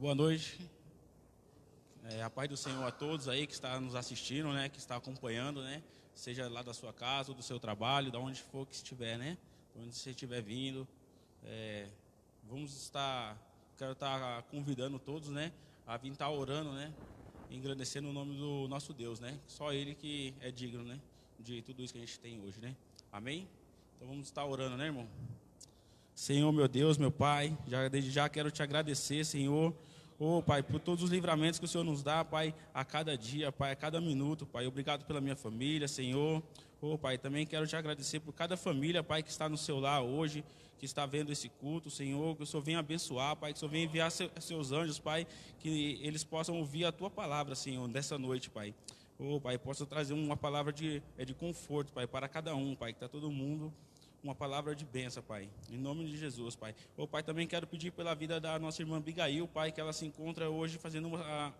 Boa noite. A paz do Senhor a todos aí que está nos assistindo, né? Que está acompanhando, né? Seja lá da sua casa ou do seu trabalho, de onde for que estiver, né? Onde você estiver vindo. Quero estar convidando todos, né? A vir estar orando, né? Engrandecendo o nome do nosso Deus, né? Só Ele que é digno, né? De tudo isso que a gente tem hoje, né? Amém? Então vamos estar orando, né, irmão? Senhor, meu Deus, meu Pai, desde já quero te agradecer, Senhor, Pai, por todos os livramentos que o Senhor nos dá, Pai, a cada dia, Pai, a cada minuto, Pai. Obrigado pela minha família, Senhor. Pai, também quero te agradecer por cada família, Pai, que está no seu lar hoje, que está vendo esse culto, Senhor, que o Senhor venha abençoar, Pai, que o Senhor venha enviar seus anjos, Pai, que eles possam ouvir a Tua palavra, Senhor, nessa noite, Pai. Pai, possa trazer uma palavra de conforto, Pai, para cada um, Pai, que está todo mundo. Uma palavra de bênção, Pai, em nome de Jesus, Pai. Pai, também quero pedir pela vida da nossa irmã Abigail, Pai, que ela se encontra hoje fazendo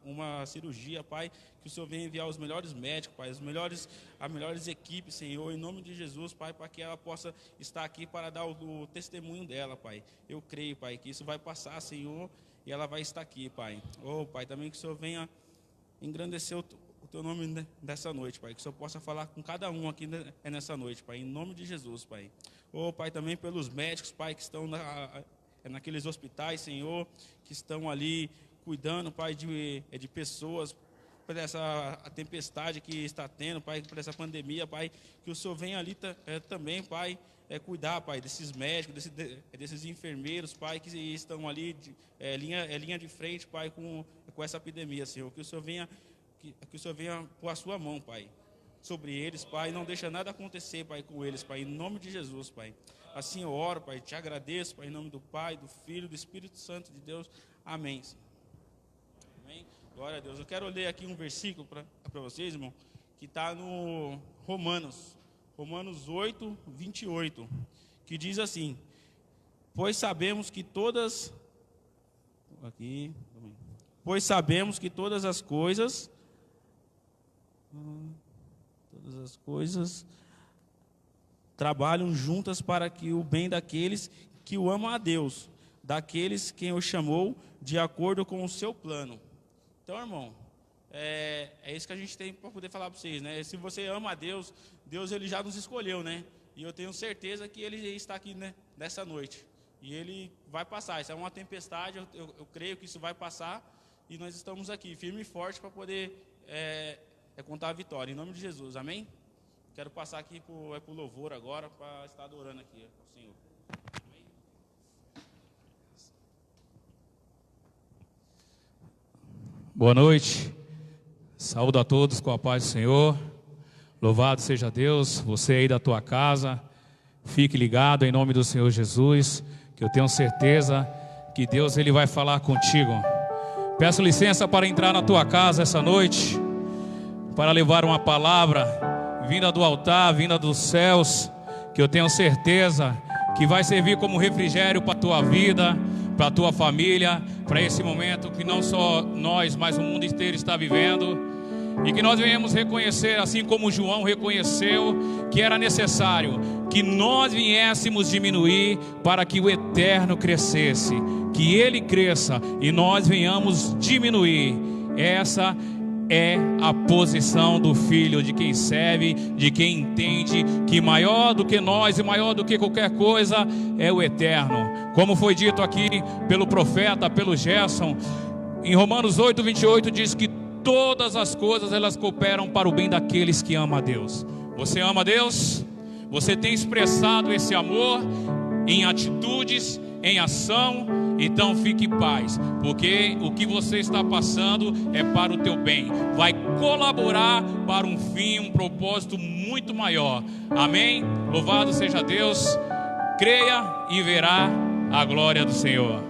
uma cirurgia, Pai, que o Senhor venha enviar os melhores médicos, Pai, as melhores equipes, Senhor, em nome de Jesus, Pai, para que ela possa estar aqui para dar o testemunho dela, Pai. Eu creio, Pai, que isso vai passar, Senhor, e ela vai estar aqui, Pai. Pai, também que o Senhor venha engrandecer o Teu nome nessa noite, Pai, que o Senhor possa falar com cada um aqui nessa noite, Pai, em nome de Jesus, Pai. Pai, também pelos médicos, Pai, que estão naqueles hospitais, Senhor, que estão ali cuidando, Pai, de pessoas, por essa tempestade que está tendo, Pai, por essa pandemia, Pai, que o Senhor venha ali também, Pai, cuidar, Pai, desses médicos, desses enfermeiros, Pai, que estão ali, linha de frente, Pai, com essa epidemia, Senhor, que o Senhor venha pôr a sua mão, Pai, sobre eles, Pai, não deixa nada acontecer, Pai, com eles, Pai, em nome de Jesus, Pai. Assim eu oro, Pai, te agradeço, Pai, em nome do Pai, do Filho, do Espírito Santo de Deus. Amém. Amém. Glória a Deus. Eu quero ler aqui um versículo para vocês, irmão, que está no Romanos 8, 28, que diz assim: Pois sabemos que todas as coisas trabalham juntas para que o bem daqueles que o amam a Deus, daqueles quem o chamou de acordo com o seu plano. Então, irmão, é isso que a gente tem para poder falar para vocês, né? Se você ama a Deus, Deus ele já nos escolheu, né? E eu tenho certeza que Ele está aqui, né, nessa noite. E Ele vai passar. Isso é uma tempestade, eu creio que isso vai passar. E nós estamos aqui, firme e forte, para poder contar a vitória, em nome de Jesus, amém? Quero passar aqui pro louvor agora, para estar adorando aqui ao Senhor. Amém? Boa noite, saúdo a todos com a paz do Senhor, louvado seja Deus, você aí da tua casa, fique ligado em nome do Senhor Jesus, que eu tenho certeza que Deus ele vai falar contigo. Peço licença para entrar na tua casa essa noite, para levar uma palavra vinda do altar, vinda dos céus, que eu tenho certeza que vai servir como refrigério para a tua vida, para a tua família, para esse momento que não só nós, mas o mundo inteiro está vivendo, e que nós venhamos reconhecer, assim como João reconheceu, que era necessário que nós viéssemos diminuir para que o eterno crescesse, que ele cresça e nós venhamos diminuir. Essa é a posição do filho, de quem serve, de quem entende que maior do que nós e maior do que qualquer coisa é o eterno. Como foi dito aqui pelo profeta, pelo Gerson, em Romanos 8, 28 diz que todas as coisas elas cooperam para o bem daqueles que amam a Deus. Você ama a Deus? Você tem expressado esse amor em atitudes, em ação? Então fique em paz, porque o que você está passando é para o teu bem, vai colaborar para um fim, um propósito muito maior. Amém? Louvado seja Deus. Creia e verá a glória do Senhor.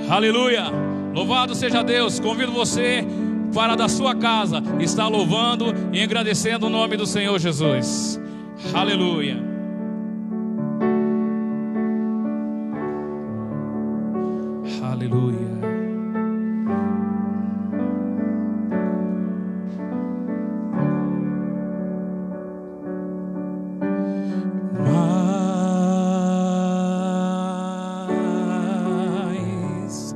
Aleluia. Louvado seja Deus. Convido você para da sua casa estar louvando e agradecendo o nome do Senhor Jesus. Aleluia. Aleluia. Mais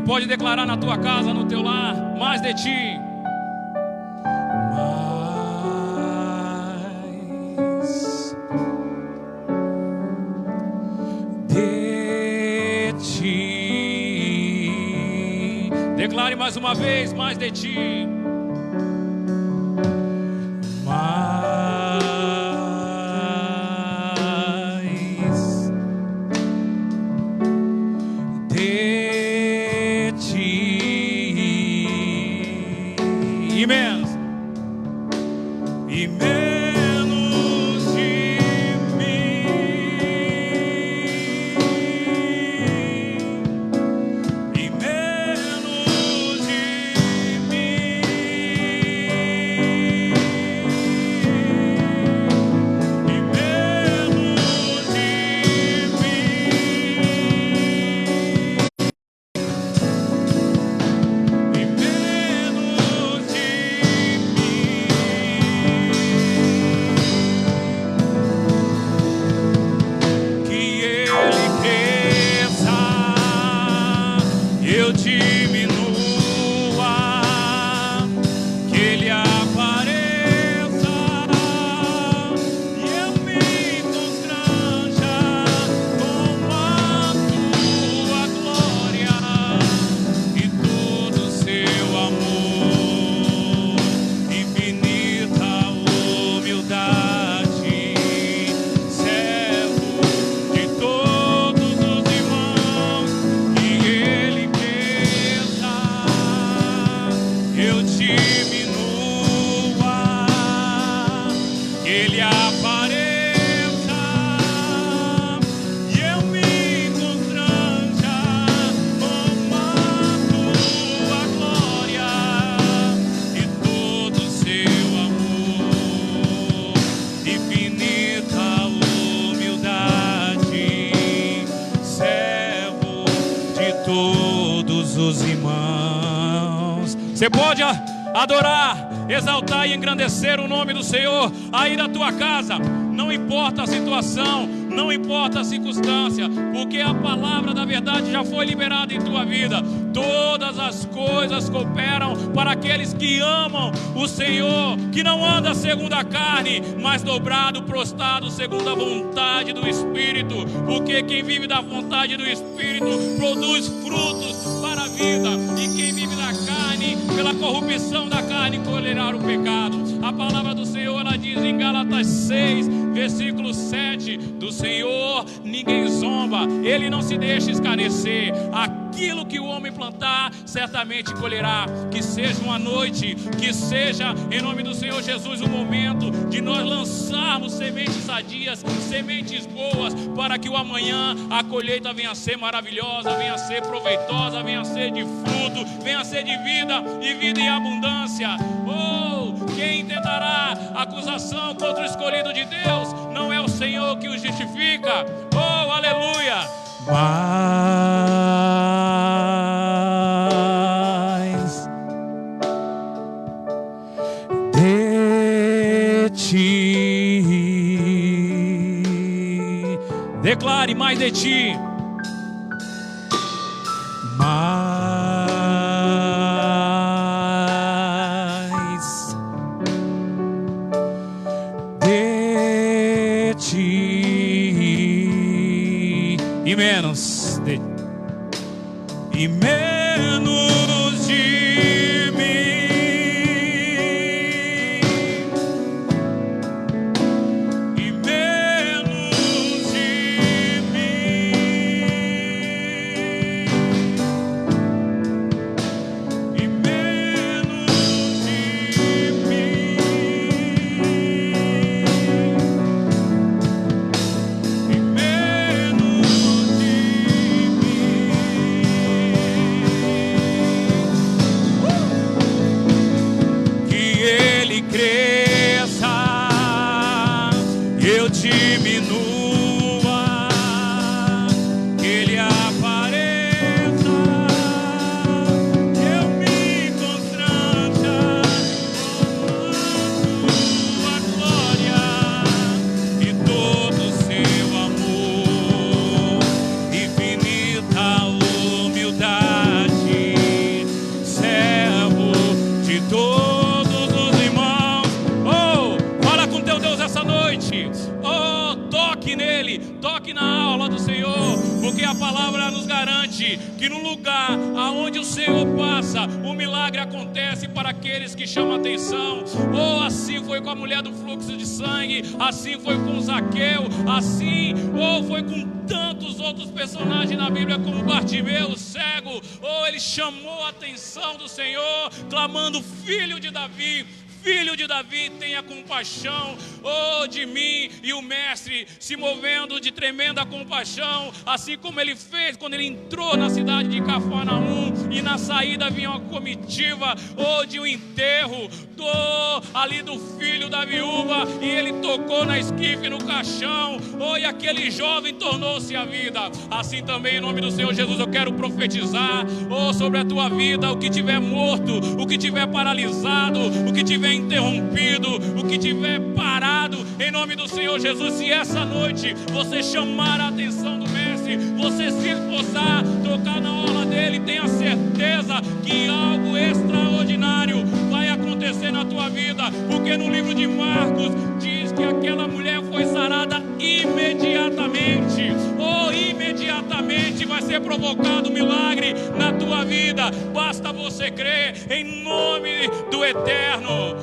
pode declarar na tua casa, no teu lar, mais de ti. Declare mais uma vez, mais de ti. Mais de ti. E menos. E menos de mim. E menos de mim. E menos de mim. E menos de que ele cresça, eu diminua, que ele apareça e eu me constranja com a tua glória e todo o seu amor, infinita humildade, servo de todos os irmãos, que ele cresça, eu diminua, que ele apareça e eu me constranja com a tua glória e todo o seu amor, infinita humildade, servo de todos os irmãos. Você pode adorar, exaltar e engrandecer o nome do Senhor aí da tua casa. Não importa a situação, não importa a circunstância, porque a palavra da verdade já foi liberada em tua vida. Todas as coisas cooperam para aqueles que amam o Senhor, que não anda segundo a carne, mas dobrado, prostrado segundo a vontade do Espírito, porque quem vive da vontade do Espírito produz frutos para a vida, e quem vive da carne, pela corrupção da carne, colherá o pecado. A palavra do Senhor, ela diz em Gálatas 6, versículo 7, do Senhor ninguém zomba, Ele não se deixa escarnecer. Aquilo que o homem plantar, certamente colherá. Que seja uma noite, que seja, em nome do Senhor Jesus, o momento de nós lançarmos sementes sadias, sementes boas, para que o amanhã a colheita venha a ser maravilhosa, venha a ser proveitosa, venha a ser de fruto, venha a ser de vida e vida em abundância. Oh, quem tentará acusação contra o escolhido de Deus? Não é o Senhor que o justifica. Oh, aleluia. Mais de ti. Declare mais de ti. Mais de ti. E menos de, e menos de mim, e menos de mim, e menos de mim, e menos que ele cresça, eu diminua, que ele apareça, eu me constranja com a tua glória e todo o seu amor, infinita humildade, toque na aula do Senhor, porque a palavra nos garante que no lugar aonde o Senhor passa, o milagre acontece para aqueles que chamam atenção. Oh, assim foi com a mulher do fluxo de sangue, assim foi com Zaqueu, assim, foi com tantos outros personagens na Bíblia, como Bartimeu, o cego. Ele chamou a atenção do Senhor, clamando: Filho de Davi, Filho de Davi, tenha compaixão, de mim. E o mestre, se movendo de tremenda compaixão, assim como ele fez quando ele entrou na cidade de Cafarnaum, e na saída vinha uma comitiva, de um enterro, ali do filho da viúva, e ele tocou na esquife, no caixão, e aquele jovem tornou-se a vida. Assim também, em nome do Senhor Jesus, eu quero profetizar, sobre a tua vida, o que tiver morto, o que tiver paralisado, o que tiver interrompido, o que tiver parado, em nome do Senhor Jesus, se essa noite você chamar a atenção do mestre, você se esforçar, tocar na orla dele, tenha certeza que algo extraordinário vai acontecer na tua vida, porque no livro de Marcos diz que aquela mulher foi sarada imediatamente. Imediatamente vai ser provocado um milagre na tua vida, basta você crer em nome do Eterno.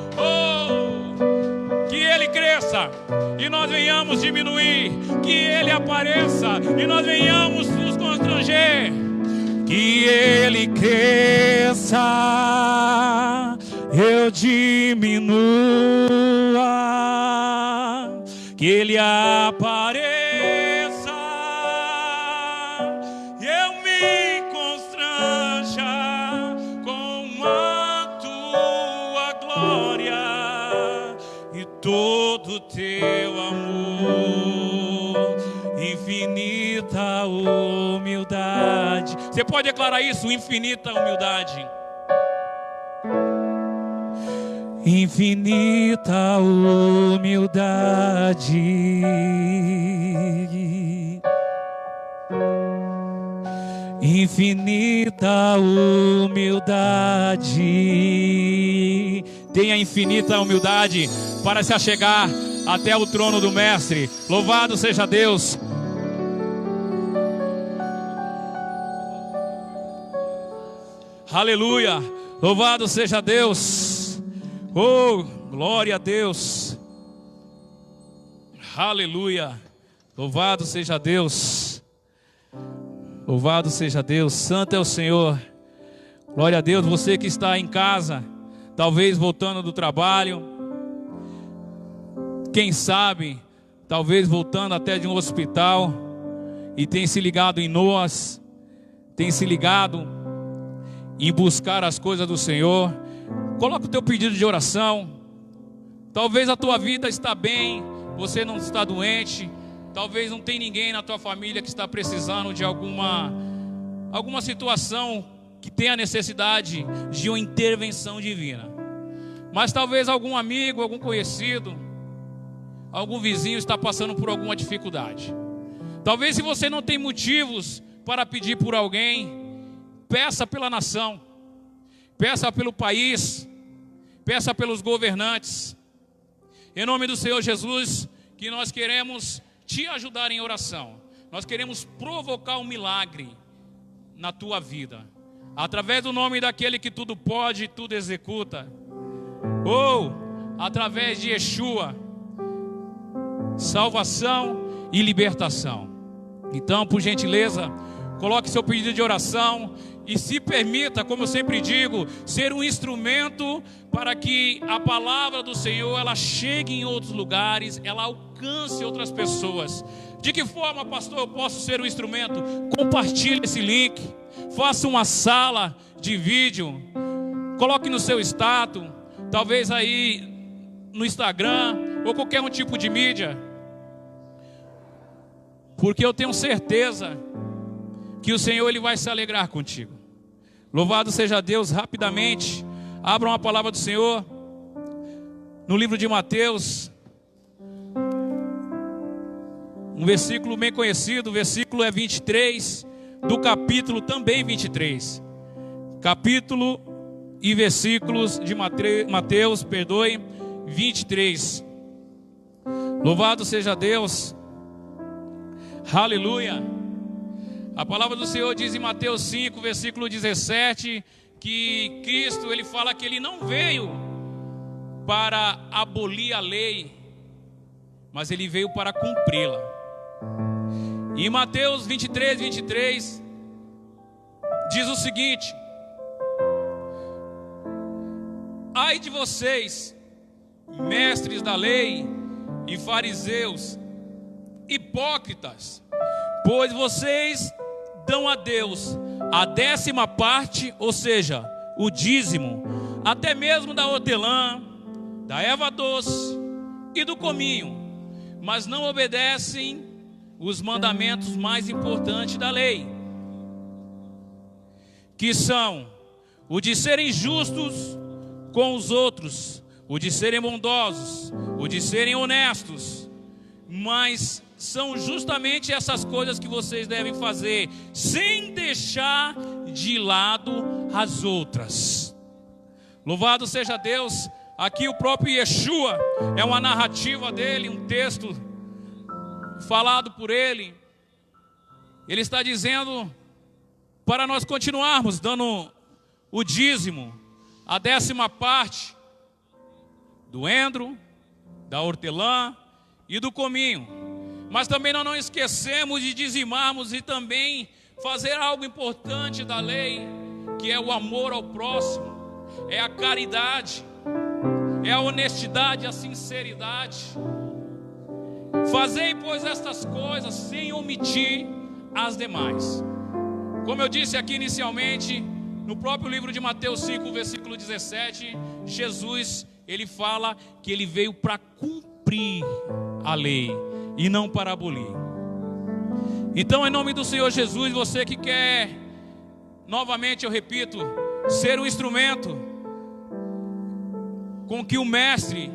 Que Ele cresça e nós venhamos diminuir, que Ele apareça e nós venhamos nos constranger. Que Ele cresça, eu diminua, que Ele apareça, eu me constranja com a tua glória e todo teu amor, infinita humildade. Você pode declarar isso? Infinita humildade. Infinita humildade. Infinita humildade. Tenha infinita humildade para se achegar até o trono do Mestre. Louvado seja Deus. Aleluia. Louvado seja Deus. Oh, glória a Deus. Aleluia. Louvado seja Deus. Louvado seja Deus. Santo é o Senhor. Glória a Deus. Você que está em casa, talvez voltando do trabalho, quem sabe, talvez voltando até de um hospital, e tem se ligado em nós, tem se ligado em buscar as coisas do Senhor. Coloca o teu pedido de oração. Talvez a tua vida está bem, você não está doente. Talvez não tem ninguém na tua família que está precisando de alguma situação que tenha necessidade de uma intervenção divina. Mas talvez algum amigo, algum conhecido, algum vizinho está passando por alguma dificuldade. Talvez, se você não tem motivos para pedir por alguém, peça pela nação, peça pelo país, peça pelos governantes. Em nome do Senhor Jesus, que nós queremos te ajudar em oração. Nós queremos provocar um milagre na tua vida, através do nome daquele que tudo pode e tudo executa, ou através de Yeshua, salvação e libertação. Então, por gentileza, coloque seu pedido de oração e se permita, como eu sempre digo, ser um instrumento para que a palavra do Senhor ela chegue em outros lugares, ela alcance outras pessoas. De que forma, pastor, eu posso ser um instrumento? Compartilhe esse link, faça uma sala de vídeo, coloque no seu status, talvez aí no Instagram ou qualquer um tipo de mídia, porque eu tenho certeza que o Senhor ele vai se alegrar contigo. Louvado seja Deus. Rapidamente, abram a palavra do Senhor no livro de Mateus, um versículo bem conhecido, o versículo é 23, do capítulo também 23. Capítulo e versículos de Mateus, 23. Louvado seja Deus. Aleluia. A palavra do Senhor diz em Mateus 5, versículo 17, que Cristo, ele fala que ele não veio para abolir a lei, mas ele veio para cumpri-la. Em Mateus 23, 23, diz o seguinte: ai de vocês, mestres da lei e fariseus, hipócritas, pois vocês dão a Deus a 10ª parte, ou seja, o dízimo, até mesmo da hortelã, da erva doce e do cominho, mas não obedecem os mandamentos mais importantes da lei, que são o de serem justos com os outros, o de serem bondosos, o de serem honestos. Mas são justamente essas coisas que vocês devem fazer, sem deixar de lado as outras. Louvado seja Deus. Aqui o próprio Yeshua, é uma narrativa dele, um texto falado por ele. Ele está dizendo para nós continuarmos dando o dízimo, a 10ª parte do endro, da hortelã e do cominho. Mas também nós não esquecemos de dizimarmos e também fazer algo importante da lei, que é o amor ao próximo, é a caridade, é a honestidade, a sinceridade. Fazei, pois, estas coisas sem omitir as demais. Como eu disse aqui inicialmente, no próprio livro de Mateus 5, versículo 17, Jesus, ele fala que ele veio para cumprir a lei e não para abolir. Então, em nome do Senhor Jesus, você que quer, novamente eu repito, ser um instrumento com que o Mestre,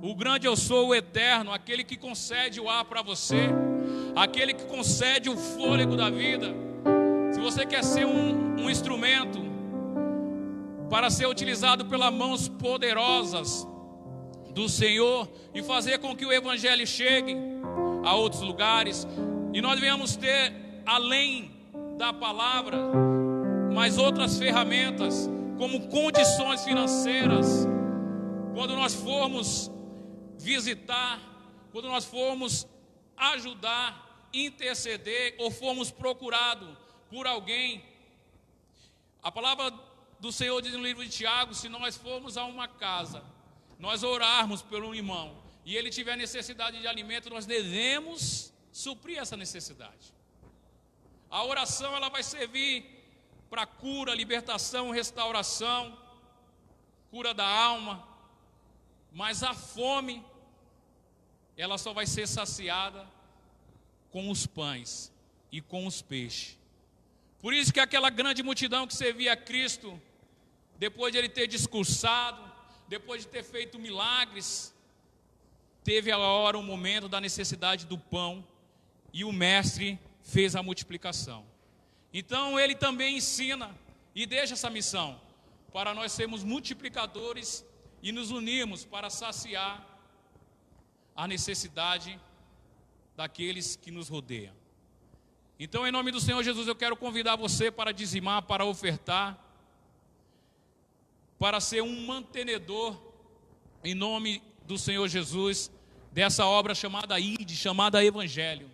o grande eu sou, o eterno, aquele que concede o ar para você, aquele que concede o fôlego da vida, se você quer ser um instrumento para ser utilizado pelas mãos poderosas do Senhor e fazer com que o Evangelho chegue a outros lugares, e nós venhamos ter, além da palavra, mais outras ferramentas, como condições financeiras, quando nós formos visitar, quando nós formos ajudar, interceder, ou formos procurados por alguém. A palavra do Senhor diz no livro de Tiago: se nós formos a uma casa, nós orarmos por um irmão, e ele tiver necessidade de alimento, nós devemos suprir essa necessidade. A oração, ela vai servir para cura, libertação, restauração, cura da alma, mas a fome, ela só vai ser saciada com os pães e com os peixes. Por isso que aquela grande multidão que servia a Cristo, depois de ele ter discursado, depois de ter feito milagres, teve agora um momento da necessidade do pão, e o Mestre fez a multiplicação. Então ele também ensina e deixa essa missão para nós sermos multiplicadores e nos unirmos para saciar a necessidade daqueles que nos rodeiam. Então, em nome do Senhor Jesus, eu quero convidar você para dizimar, para ofertar, para ser um mantenedor, em nome do Senhor Jesus, dessa obra chamada ID, chamada Evangelho.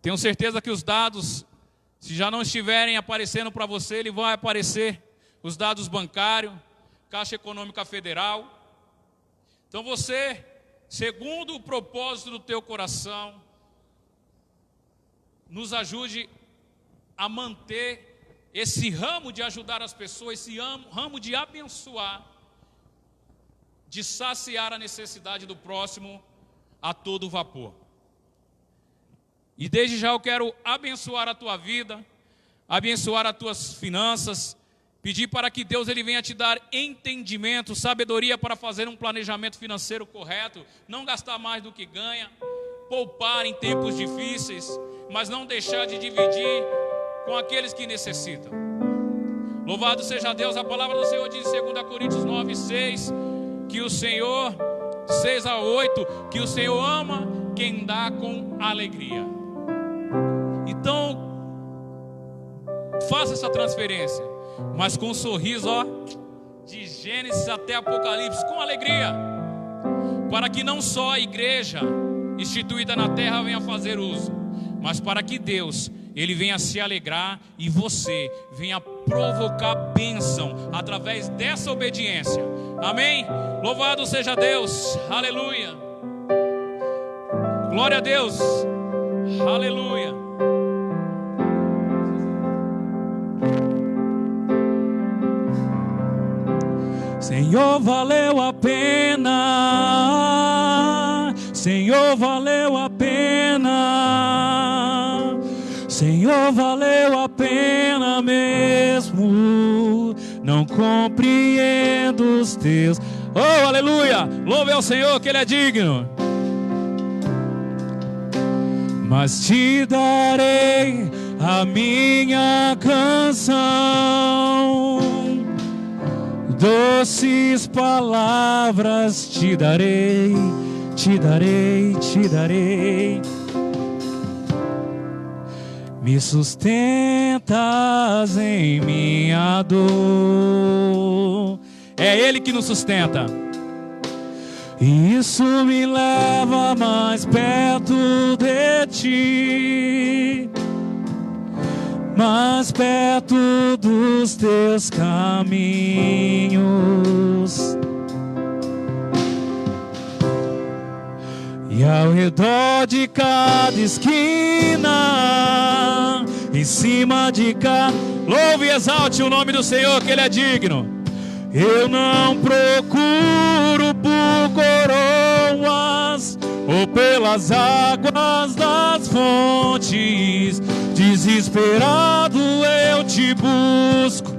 Tenho certeza que os dados, se já não estiverem aparecendo para você, ele vai aparecer. Os dados bancários, Caixa Econômica Federal. Então você, segundo o propósito do teu coração, nos ajude a manter esse ramo de ajudar as pessoas, esse ramo de abençoar, de saciar a necessidade do próximo a todo vapor. E desde já eu quero abençoar a tua vida, abençoar as tuas finanças, pedir para que Deus ele venha te dar entendimento, sabedoria para fazer um planejamento financeiro correto, não gastar mais do que ganha, poupar em tempos difíceis, mas não deixar de dividir com aqueles que necessitam. Louvado seja Deus. A palavra do Senhor diz em 2 Coríntios 9, 6, que o Senhor, 6 a 8, que o Senhor ama quem dá com alegria. Então, faça essa transferência, mas com um sorriso, ó, de Gênesis até Apocalipse, com alegria, para que não só a igreja instituída na terra venha fazer uso, mas para que Deus, Ele venha se alegrar e você venha provocar bênção através dessa obediência. Amém? Louvado seja Deus. Aleluia. Glória a Deus. Aleluia. Senhor, valeu a pena. Senhor, valeu a pena. Senhor, valeu a pena mesmo. Não compreendo os teus. Oh, aleluia! Louve ao Senhor que Ele é digno. Mas te darei a minha canção, doces palavras te darei, te darei, te darei. Me sustentas em minha dor. É Ele que nos sustenta. E isso me leva mais perto de ti, mais perto dos teus caminhos. E ao redor de cada esquina, em cima de cada... Louve e exalte o nome do Senhor, que Ele é digno. Eu não procuro por coroas ou pelas águas das fontes. Desesperado eu te busco,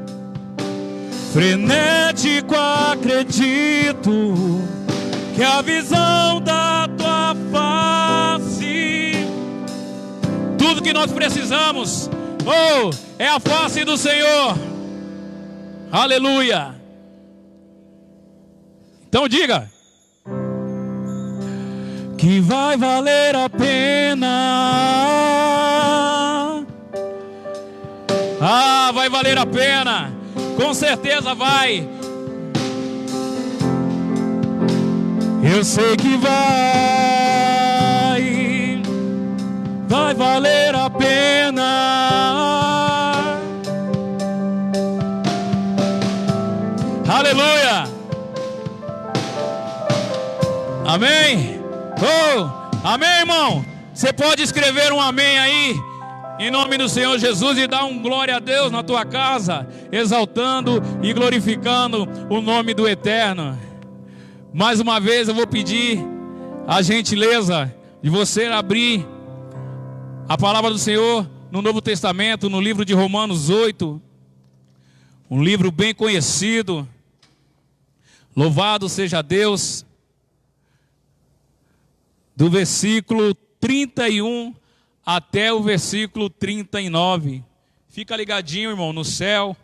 frenético acredito que a visão da tua face, tudo que nós precisamos, oh, é a face do Senhor. Aleluia. Então diga que vai valer a pena. Ah, vai valer a pena. Com certeza vai. Eu sei que vai valer a pena. Aleluia. Amém? Oh, amém, irmão? Você pode escrever um amém aí, em nome do Senhor Jesus, e dar um glória a Deus na tua casa, exaltando e glorificando o nome do Eterno. Mais uma vez eu vou pedir a gentileza de você abrir a palavra do Senhor no Novo Testamento, no livro de Romanos 8, um livro bem conhecido. Louvado seja Deus. Do versículo 31 até o versículo 39. Fica ligadinho, irmão, no céu,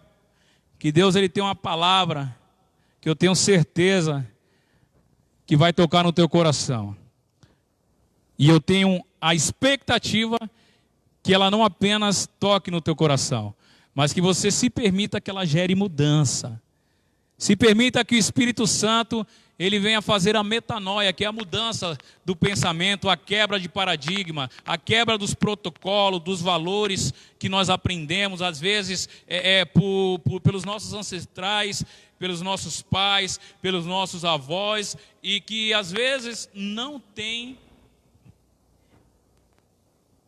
que Deus ele tem uma palavra que eu tenho certeza que vai tocar no teu coração. E eu tenho a expectativa que ela não apenas toque no teu coração, mas que você se permita que ela gere mudança. Se permita que o Espírito Santo ele venha fazer a metanoia, que é a mudança do pensamento, a quebra de paradigma, a quebra dos protocolos, dos valores que nós aprendemos, às vezes pelos nossos ancestrais, pelos nossos pais, pelos nossos avós, e que às vezes não tem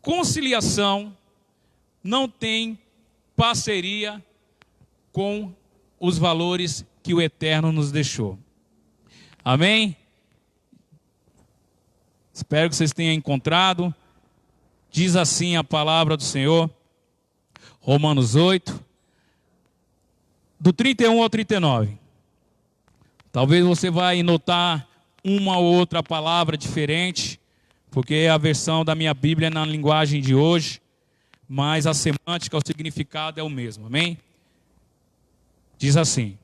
conciliação, não tem parceria com os valores que o Eterno nos deixou. Amém? Espero que vocês tenham encontrado. Diz assim a palavra do Senhor, Romanos 8, do 31 ao 39. Talvez você vai notar uma ou outra palavra diferente, porque a versão da minha Bíblia é na linguagem de hoje, mas a semântica, o significado é o mesmo. Amém? Diz assim: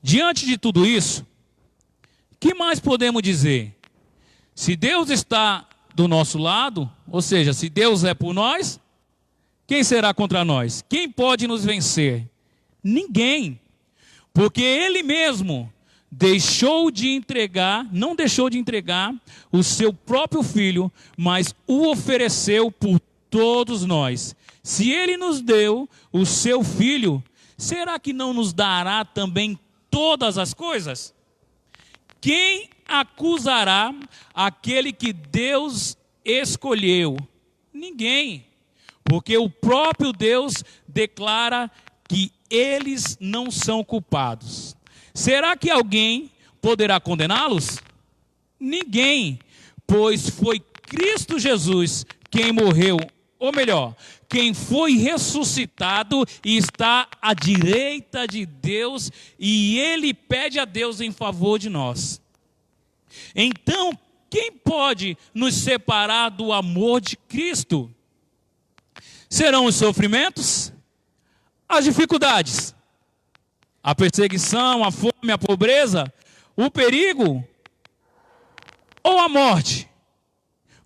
diante de tudo isso, que mais podemos dizer? Se Deus está do nosso lado, ou seja, se Deus é por nós, quem será contra nós? Quem pode nos vencer? Ninguém. Porque Ele mesmo não deixou de entregar o seu próprio Filho, mas o ofereceu por todos nós. Se Ele nos deu o seu Filho, será que não nos dará também todas as coisas? Quem acusará aquele que Deus escolheu? Ninguém. Porque o próprio Deus declara que eles não são culpados. Será que alguém poderá condená-los? Ninguém, pois foi Cristo Jesus quem morreu, ou melhor, quem foi ressuscitado e está à direita de Deus, e Ele pede a Deus em favor de nós. Então, quem pode nos separar do amor de Cristo? Serão os sofrimentos, as dificuldades, a perseguição, a fome, a pobreza, o perigo ou a morte?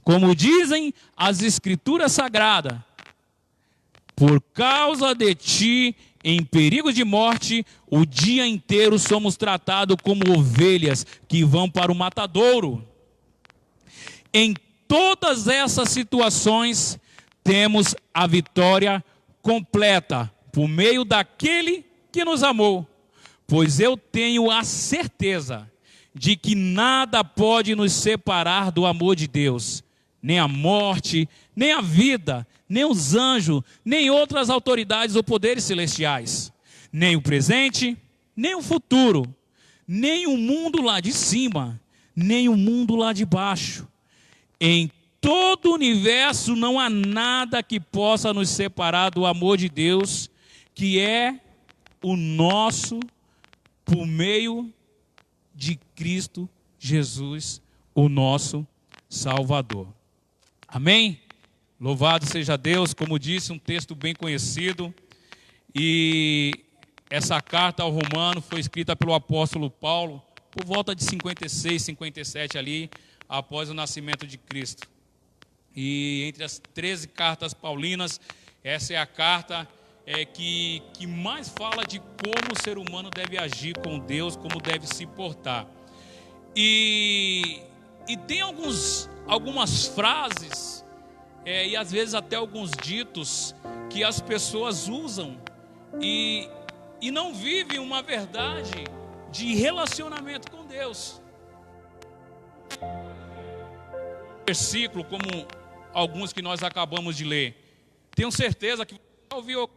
Como dizem as Escrituras Sagradas, por causa de ti, em perigo de morte, o dia inteiro somos tratados como ovelhas que vão para o matadouro. Em todas essas situações, temos a vitória completa por meio daquele que nos amou. Pois eu tenho a certeza de que nada pode nos separar do amor de Deus. Nem a morte, nem a vida, nem os anjos, nem outras autoridades ou poderes celestiais. Nem o presente, nem o futuro, nem o mundo lá de cima, nem o mundo lá de baixo. Em todo o universo não há nada que possa nos separar do amor de Deus, que é o nosso, por meio de Cristo Jesus, o nosso Salvador. Amém? Louvado seja Deus, como disse, um texto bem conhecido. E essa carta ao Romano foi escrita pelo apóstolo Paulo por volta de 56, 57 ali, após o nascimento de Cristo. E entre as 13 cartas paulinas, essa é a carta que mais fala de como o ser humano deve agir com Deus, como deve se portar. E tem algumas frases, e às vezes até alguns ditos, que as pessoas usam e não vivem uma verdade de relacionamento com Deus. Versículo como alguns que nós acabamos de ler. Tenho certeza que você ouviu.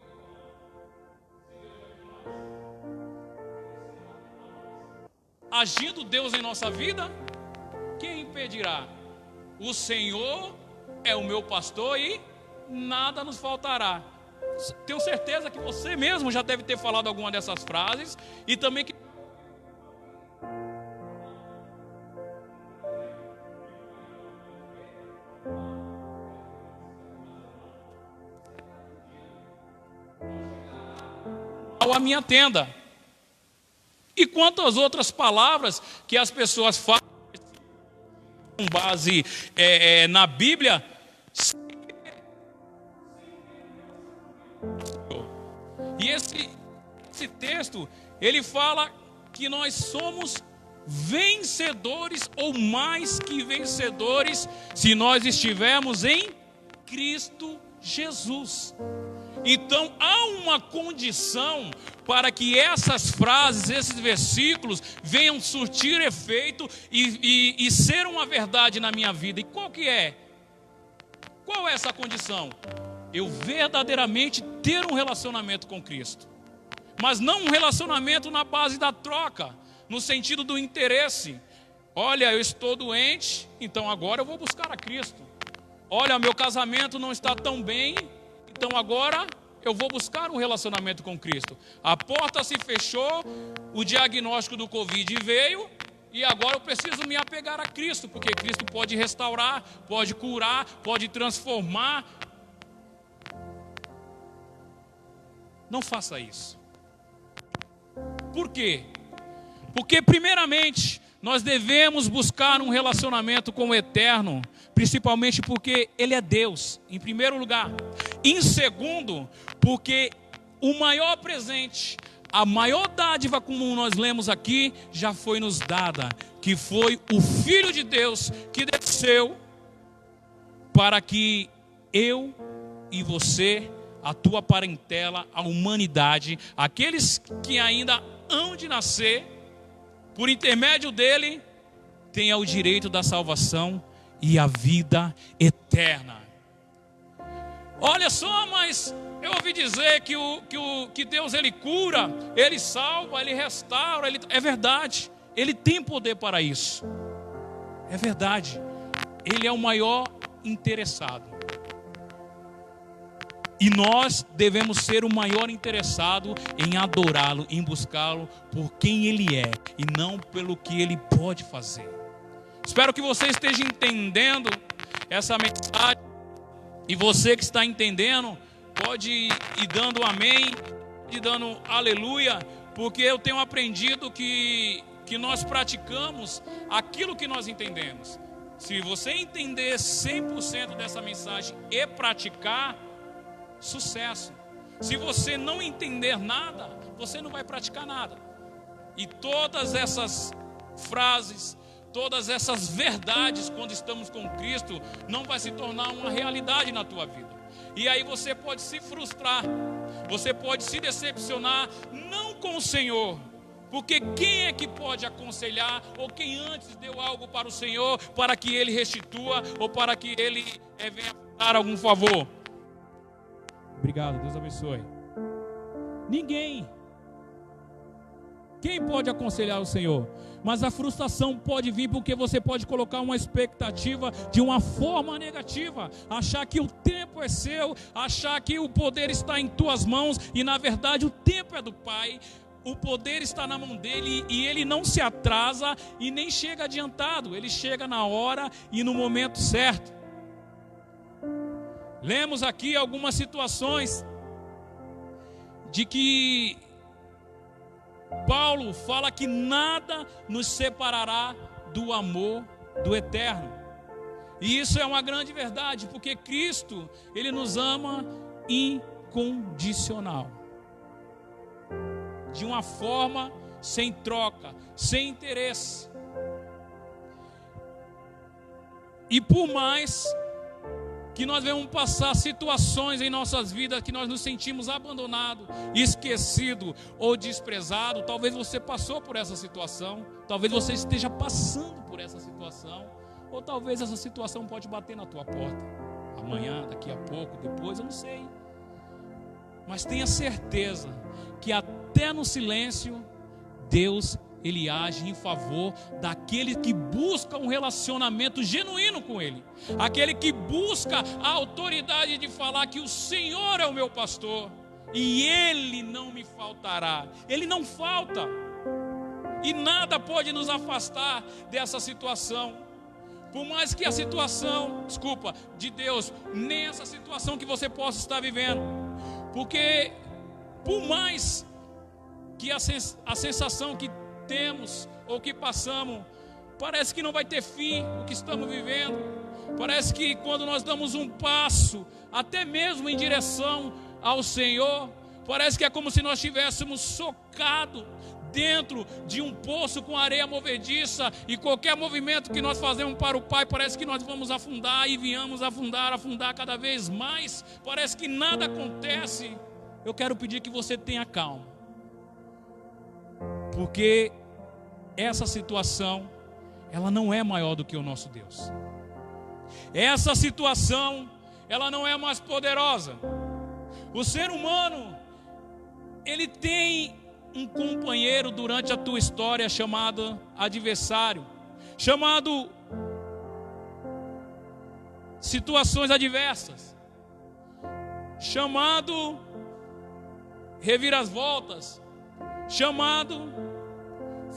Agindo Deus em nossa vida, quem impedirá? O Senhor é o meu pastor e nada nos faltará. Tenho certeza que você mesmo já deve ter falado alguma dessas frases e também que a minha tenda. E quanto às outras palavras que as pessoas falam com base na Bíblia, e esse texto, ele fala que nós somos vencedores ou mais que vencedores se nós estivermos em Cristo Jesus. Então há uma condição para que essas frases, esses versículos venham surtir efeito e ser uma verdade na minha vida. E qual que é? Qual é essa condição? Eu verdadeiramente ter um relacionamento com Cristo. Mas não um relacionamento na base da troca, no sentido do interesse. Olha, eu estou doente, então agora eu vou buscar a Cristo. Olha, meu casamento não está tão bem, então agora eu vou buscar um relacionamento com Cristo. A porta se fechou, o diagnóstico do Covid veio, e agora eu preciso me apegar a Cristo, porque Cristo pode restaurar, pode curar, pode transformar. Não faça isso. Por quê? Porque primeiramente, nós devemos buscar um relacionamento com o Eterno, principalmente porque Ele é Deus, em primeiro lugar. Em segundo, porque o maior presente, a maior dádiva, como nós lemos aqui, já foi nos dada, que foi o Filho de Deus que desceu para que eu e você, a tua parentela, a humanidade, aqueles que ainda hão de nascer, por intermédio dele, tenha o direito da salvação e a vida eterna. Olha só, mas eu ouvi dizer que Deus, ele cura, ele salva, ele restaura, é verdade, ele tem poder para isso, é verdade, ele é o maior interessado. E nós devemos ser o maior interessado em adorá-lo, em buscá-lo por quem ele é e não pelo que ele pode fazer. Espero que você esteja entendendo essa mensagem. E você que está entendendo, pode ir dando amém, ir dando aleluia, porque eu tenho aprendido que nós praticamos aquilo que nós entendemos. Se você entender 100% dessa mensagem e praticar, sucesso. Se você não entender nada, você não vai praticar nada. E todas essas frases, todas essas verdades, quando estamos com Cristo, não vai se tornar uma realidade na tua vida. E aí você pode se frustrar, você pode se decepcionar, não com o Senhor, porque quem é que pode aconselhar, ou quem antes deu algo para o Senhor, para que Ele restitua, ou para que Ele venha dar algum favor? Obrigado, Deus abençoe. Ninguém. Quem pode aconselhar o Senhor? Mas a frustração pode vir porque você pode colocar uma expectativa de uma forma negativa, achar que o tempo é seu, achar que o poder está em tuas mãos, e na verdade o tempo é do Pai, o poder está na mão dele, e ele não se atrasa e nem chega adiantado, ele chega na hora e no momento certo. Lemos aqui algumas situações de que Paulo fala que nada nos separará do amor do Eterno. E isso é uma grande verdade, porque Cristo, Ele nos ama incondicional, de uma forma sem troca, sem interesse. E por mais que nós vamos passar situações em nossas vidas que nós nos sentimos abandonados, esquecidos ou desprezados, talvez você passou por essa situação, talvez você esteja passando por essa situação, ou talvez essa situação pode bater na tua porta, amanhã, daqui a pouco, depois, eu não sei. Mas tenha certeza que até no silêncio, Deus, Ele age em favor daquele que busca um relacionamento genuíno com Ele, aquele que busca a autoridade de falar que o Senhor é o meu pastor e Ele não me faltará. Ele não falta, e nada pode nos afastar dessa situação. Por mais que a situação, de Deus, nem essa situação que você possa estar vivendo, porque por mais que a sensação que temos ou que passamos, parece que não vai ter fim o que estamos vivendo. Parece que quando nós damos um passo, até mesmo em direção ao Senhor, parece que é como se nós estivéssemos socados dentro de um poço com areia movediça, e qualquer movimento que nós fazemos para o Pai, parece que nós vamos afundar e viemos afundar cada vez mais. Parece que nada acontece. Eu quero pedir que você tenha calma, porque essa situação, ela não é maior do que o nosso Deus. Essa situação, ela não é mais poderosa. O ser humano, ele tem um companheiro durante a tua história chamado adversário, chamado situações adversas, chamado reviravoltas, chamado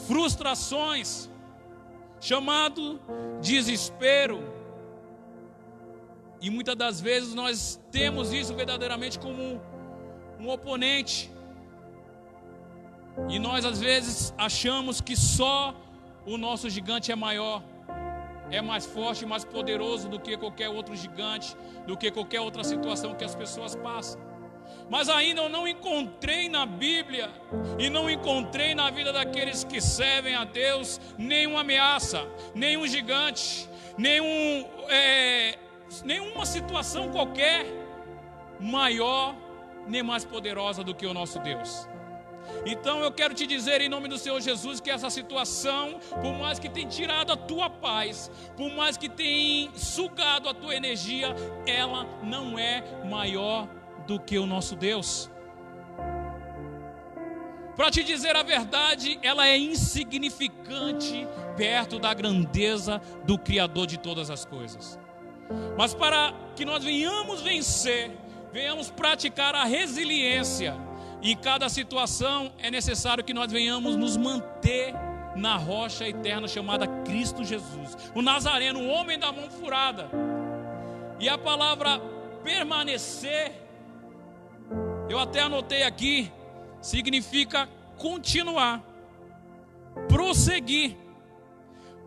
frustrações, chamado desespero. E muitas das vezes nós temos isso verdadeiramente como um oponente. E nós às vezes achamos que só o nosso gigante é maior, é mais forte, mais poderoso do que qualquer outro gigante, do que qualquer outra situação que as pessoas passam. Mas ainda eu não encontrei na Bíblia e não encontrei na vida daqueles que servem a Deus nenhuma ameaça, nenhum gigante, nenhuma situação qualquer maior nem mais poderosa do que o nosso Deus. Então eu quero te dizer em nome do Senhor Jesus que essa situação, por mais que tenha tirado a tua paz, por mais que tenha sugado a tua energia, ela não é maior do que o nosso Deus. Para te dizer a verdade, ela é insignificante perto da grandeza do Criador de todas as coisas. Mas para que nós venhamos vencer, venhamos praticar a resiliência, em cada situação é necessário que nós venhamos nos manter na rocha eterna chamada Cristo Jesus, o Nazareno, o homem da mão furada. E a palavra permanecer, eu até anotei aqui, significa continuar, prosseguir,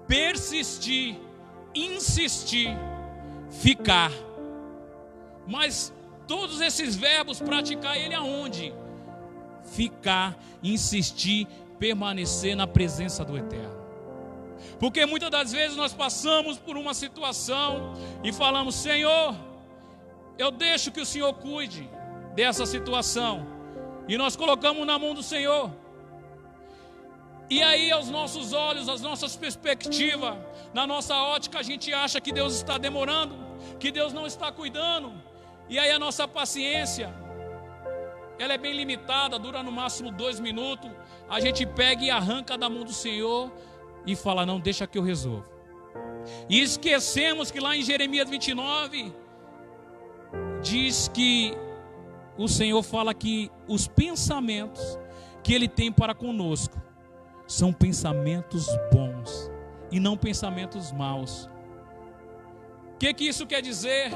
persistir, insistir, ficar. Mas todos esses verbos, praticar ele aonde? Ficar, insistir, permanecer na presença do Eterno. Porque muitas das vezes nós passamos por uma situação e falamos: Senhor, eu deixo que o Senhor cuide dessa situação, e nós colocamos na mão do Senhor. E aí aos nossos olhos, às nossas perspectivas, na nossa ótica, a gente acha que Deus está demorando, que Deus não está cuidando. E aí a nossa paciência, ela é bem limitada, dura no máximo 2 minutos. A gente pega e arranca da mão do Senhor e fala: não, deixa que eu resolvo. E esquecemos que lá em Jeremias 29 diz que o Senhor fala que os pensamentos que Ele tem para conosco são pensamentos bons e não pensamentos maus. O que isso quer dizer?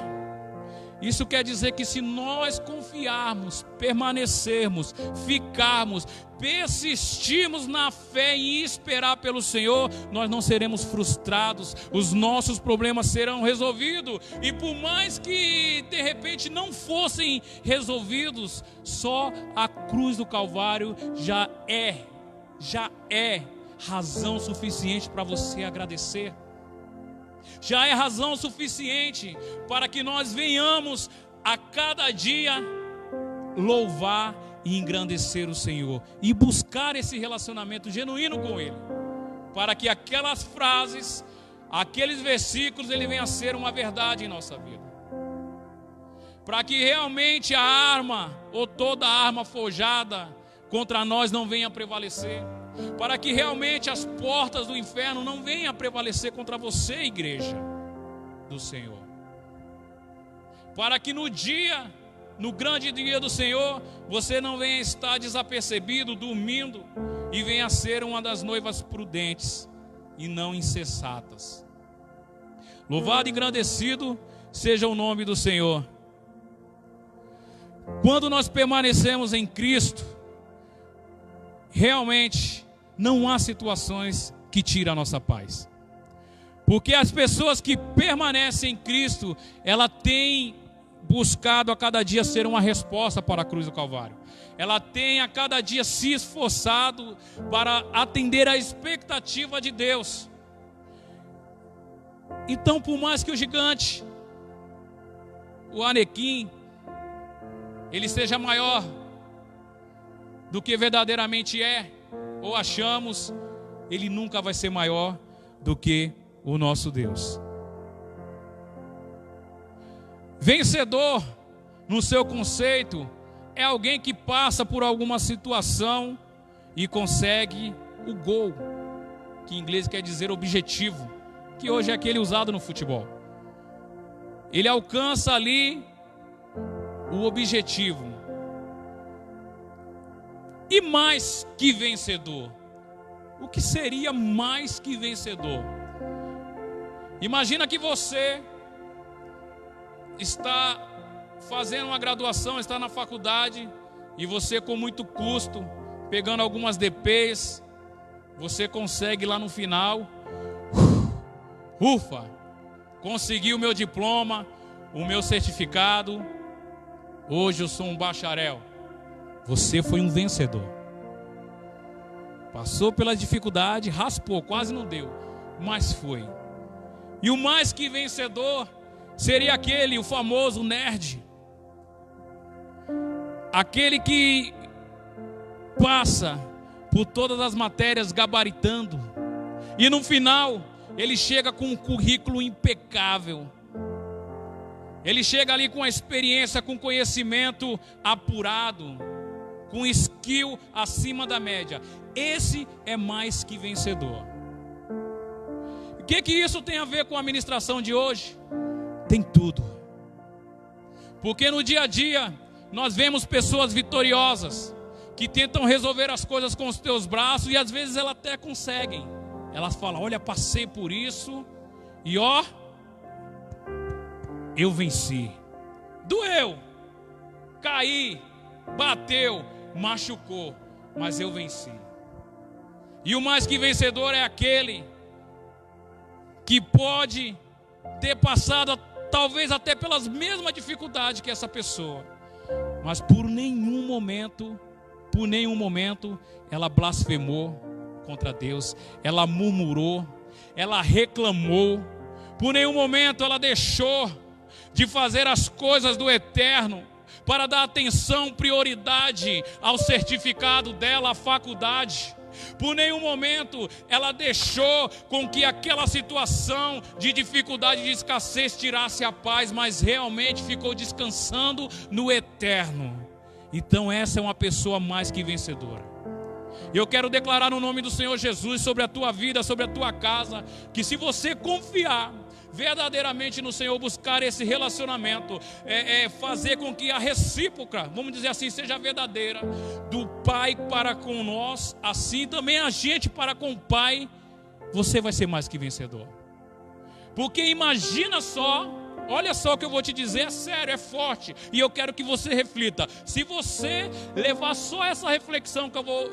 Isso quer dizer que se nós confiarmos, permanecermos, ficarmos, persistirmos na fé e esperar pelo Senhor, nós não seremos frustrados, os nossos problemas serão resolvidos. E por mais que de repente não fossem resolvidos, só a cruz do Calvário já é razão suficiente para você agradecer. Já é razão suficiente para que nós venhamos a cada dia louvar e engrandecer o Senhor e buscar esse relacionamento genuíno com Ele, para que aquelas frases, aqueles versículos, ele venha a ser uma verdade em nossa vida, para que realmente a arma ou toda arma forjada contra nós não venha a prevalecer, para que realmente as portas do inferno não venham a prevalecer contra você, igreja do Senhor, para que no grande dia do Senhor, você não venha estar desapercebido, dormindo, e venha a ser uma das noivas prudentes e não insensatas. Louvado e engrandecido seja o nome do Senhor. Quando nós permanecemos em Cristo, realmente não há situações que tiram a nossa paz, porque as pessoas que permanecem em Cristo, ela tem buscado a cada dia ser uma resposta para a cruz do Calvário, ela tem a cada dia se esforçado para atender a expectativa de Deus. Então, por mais que o gigante, o Anequim, ele seja maior do que verdadeiramente é, ou achamos, ele nunca vai ser maior do que o nosso Deus. Vencedor, no seu conceito, é alguém que passa por alguma situação e consegue o gol, que em inglês quer dizer objetivo, que hoje é aquele usado no futebol. Ele alcança ali o objetivo. E mais que vencedor, o que seria mais que vencedor? Imagina que você está fazendo uma graduação, está na faculdade, e você com muito custo, pegando algumas DPs, você consegue lá no final, ufa, consegui o meu diploma, o meu certificado, hoje eu sou um bacharel. Você foi um vencedor. Passou pela dificuldade, raspou, quase não deu, mas foi. E o mais que vencedor seria aquele, o famoso nerd. Aquele que passa por todas as matérias gabaritando. E no final, ele chega com um currículo impecável. Ele chega ali com a experiência, com conhecimento apurado, com skill acima da média. Esse é mais que vencedor. O que isso tem a ver com a ministração de hoje? Tem tudo. Porque no dia a dia, nós vemos pessoas vitoriosas, que tentam resolver as coisas com os teus braços, e às vezes elas até conseguem. Elas falam, olha, passei por isso, e ó, eu venci. Doeu, caí, bateu, machucou, mas eu venci. E o mais que vencedor é aquele que pode ter passado talvez até pelas mesmas dificuldades que essa pessoa, mas por nenhum momento ela blasfemou contra Deus, ela murmurou, ela reclamou, por nenhum momento ela deixou de fazer as coisas do eterno para dar atenção, prioridade ao certificado dela, à faculdade. Por nenhum momento ela deixou com que aquela situação de dificuldade, de escassez tirasse a paz, mas realmente ficou descansando no eterno. Então essa é uma pessoa mais que vencedora. Eu quero declarar no nome do Senhor Jesus sobre a tua vida, sobre a tua casa, que se você confiar verdadeiramente no Senhor, buscar esse relacionamento, fazer com que a recíproca, vamos dizer assim, seja verdadeira, do Pai para com nós, assim também a gente para com o Pai, você vai ser mais que vencedor. Porque imagina só, olha só o que eu vou te dizer, é sério, é forte, e eu quero que você reflita. Se você levar só essa reflexão que eu vou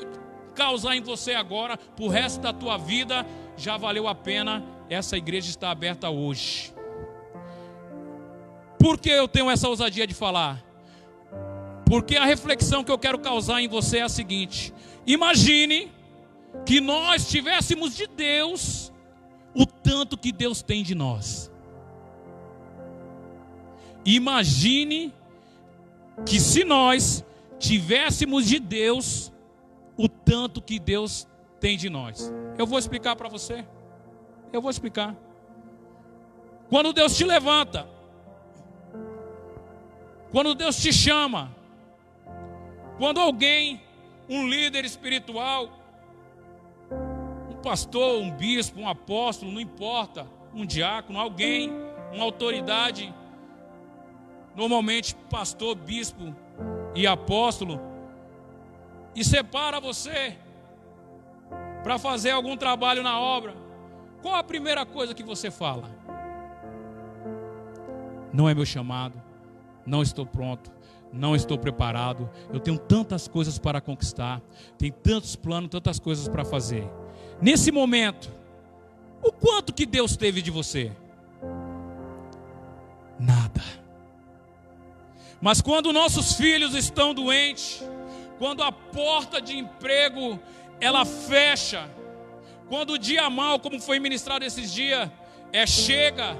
causar em você agora, pro resto da tua vida, já valeu a pena. Essa igreja está aberta hoje. Por que eu tenho essa ousadia de falar? Porque a reflexão que eu quero causar em você é a seguinte: imagine que nós tivéssemos de Deus o tanto que Deus tem de nós. Imagine que se nós tivéssemos de Deus o tanto que Deus tem de nós. Eu vou explicar para você. Eu vou explicar. Quando Deus te levanta, quando Deus te chama, quando alguém, um líder espiritual, um pastor, um bispo, um apóstolo, não importa, um diácono, alguém, uma autoridade, normalmente pastor, bispo e apóstolo, e separa você para fazer algum trabalho na obra, qual a primeira coisa que você fala? Não é meu chamado, não estou pronto, não estou preparado, eu tenho tantas coisas para conquistar, tenho tantos planos, tantas coisas para fazer. Nesse momento, o quanto que Deus teve de você? Nada. Mas quando nossos filhos estão doentes, quando a porta de emprego ela fecha, quando o dia mal, como foi ministrado esses dias, chega,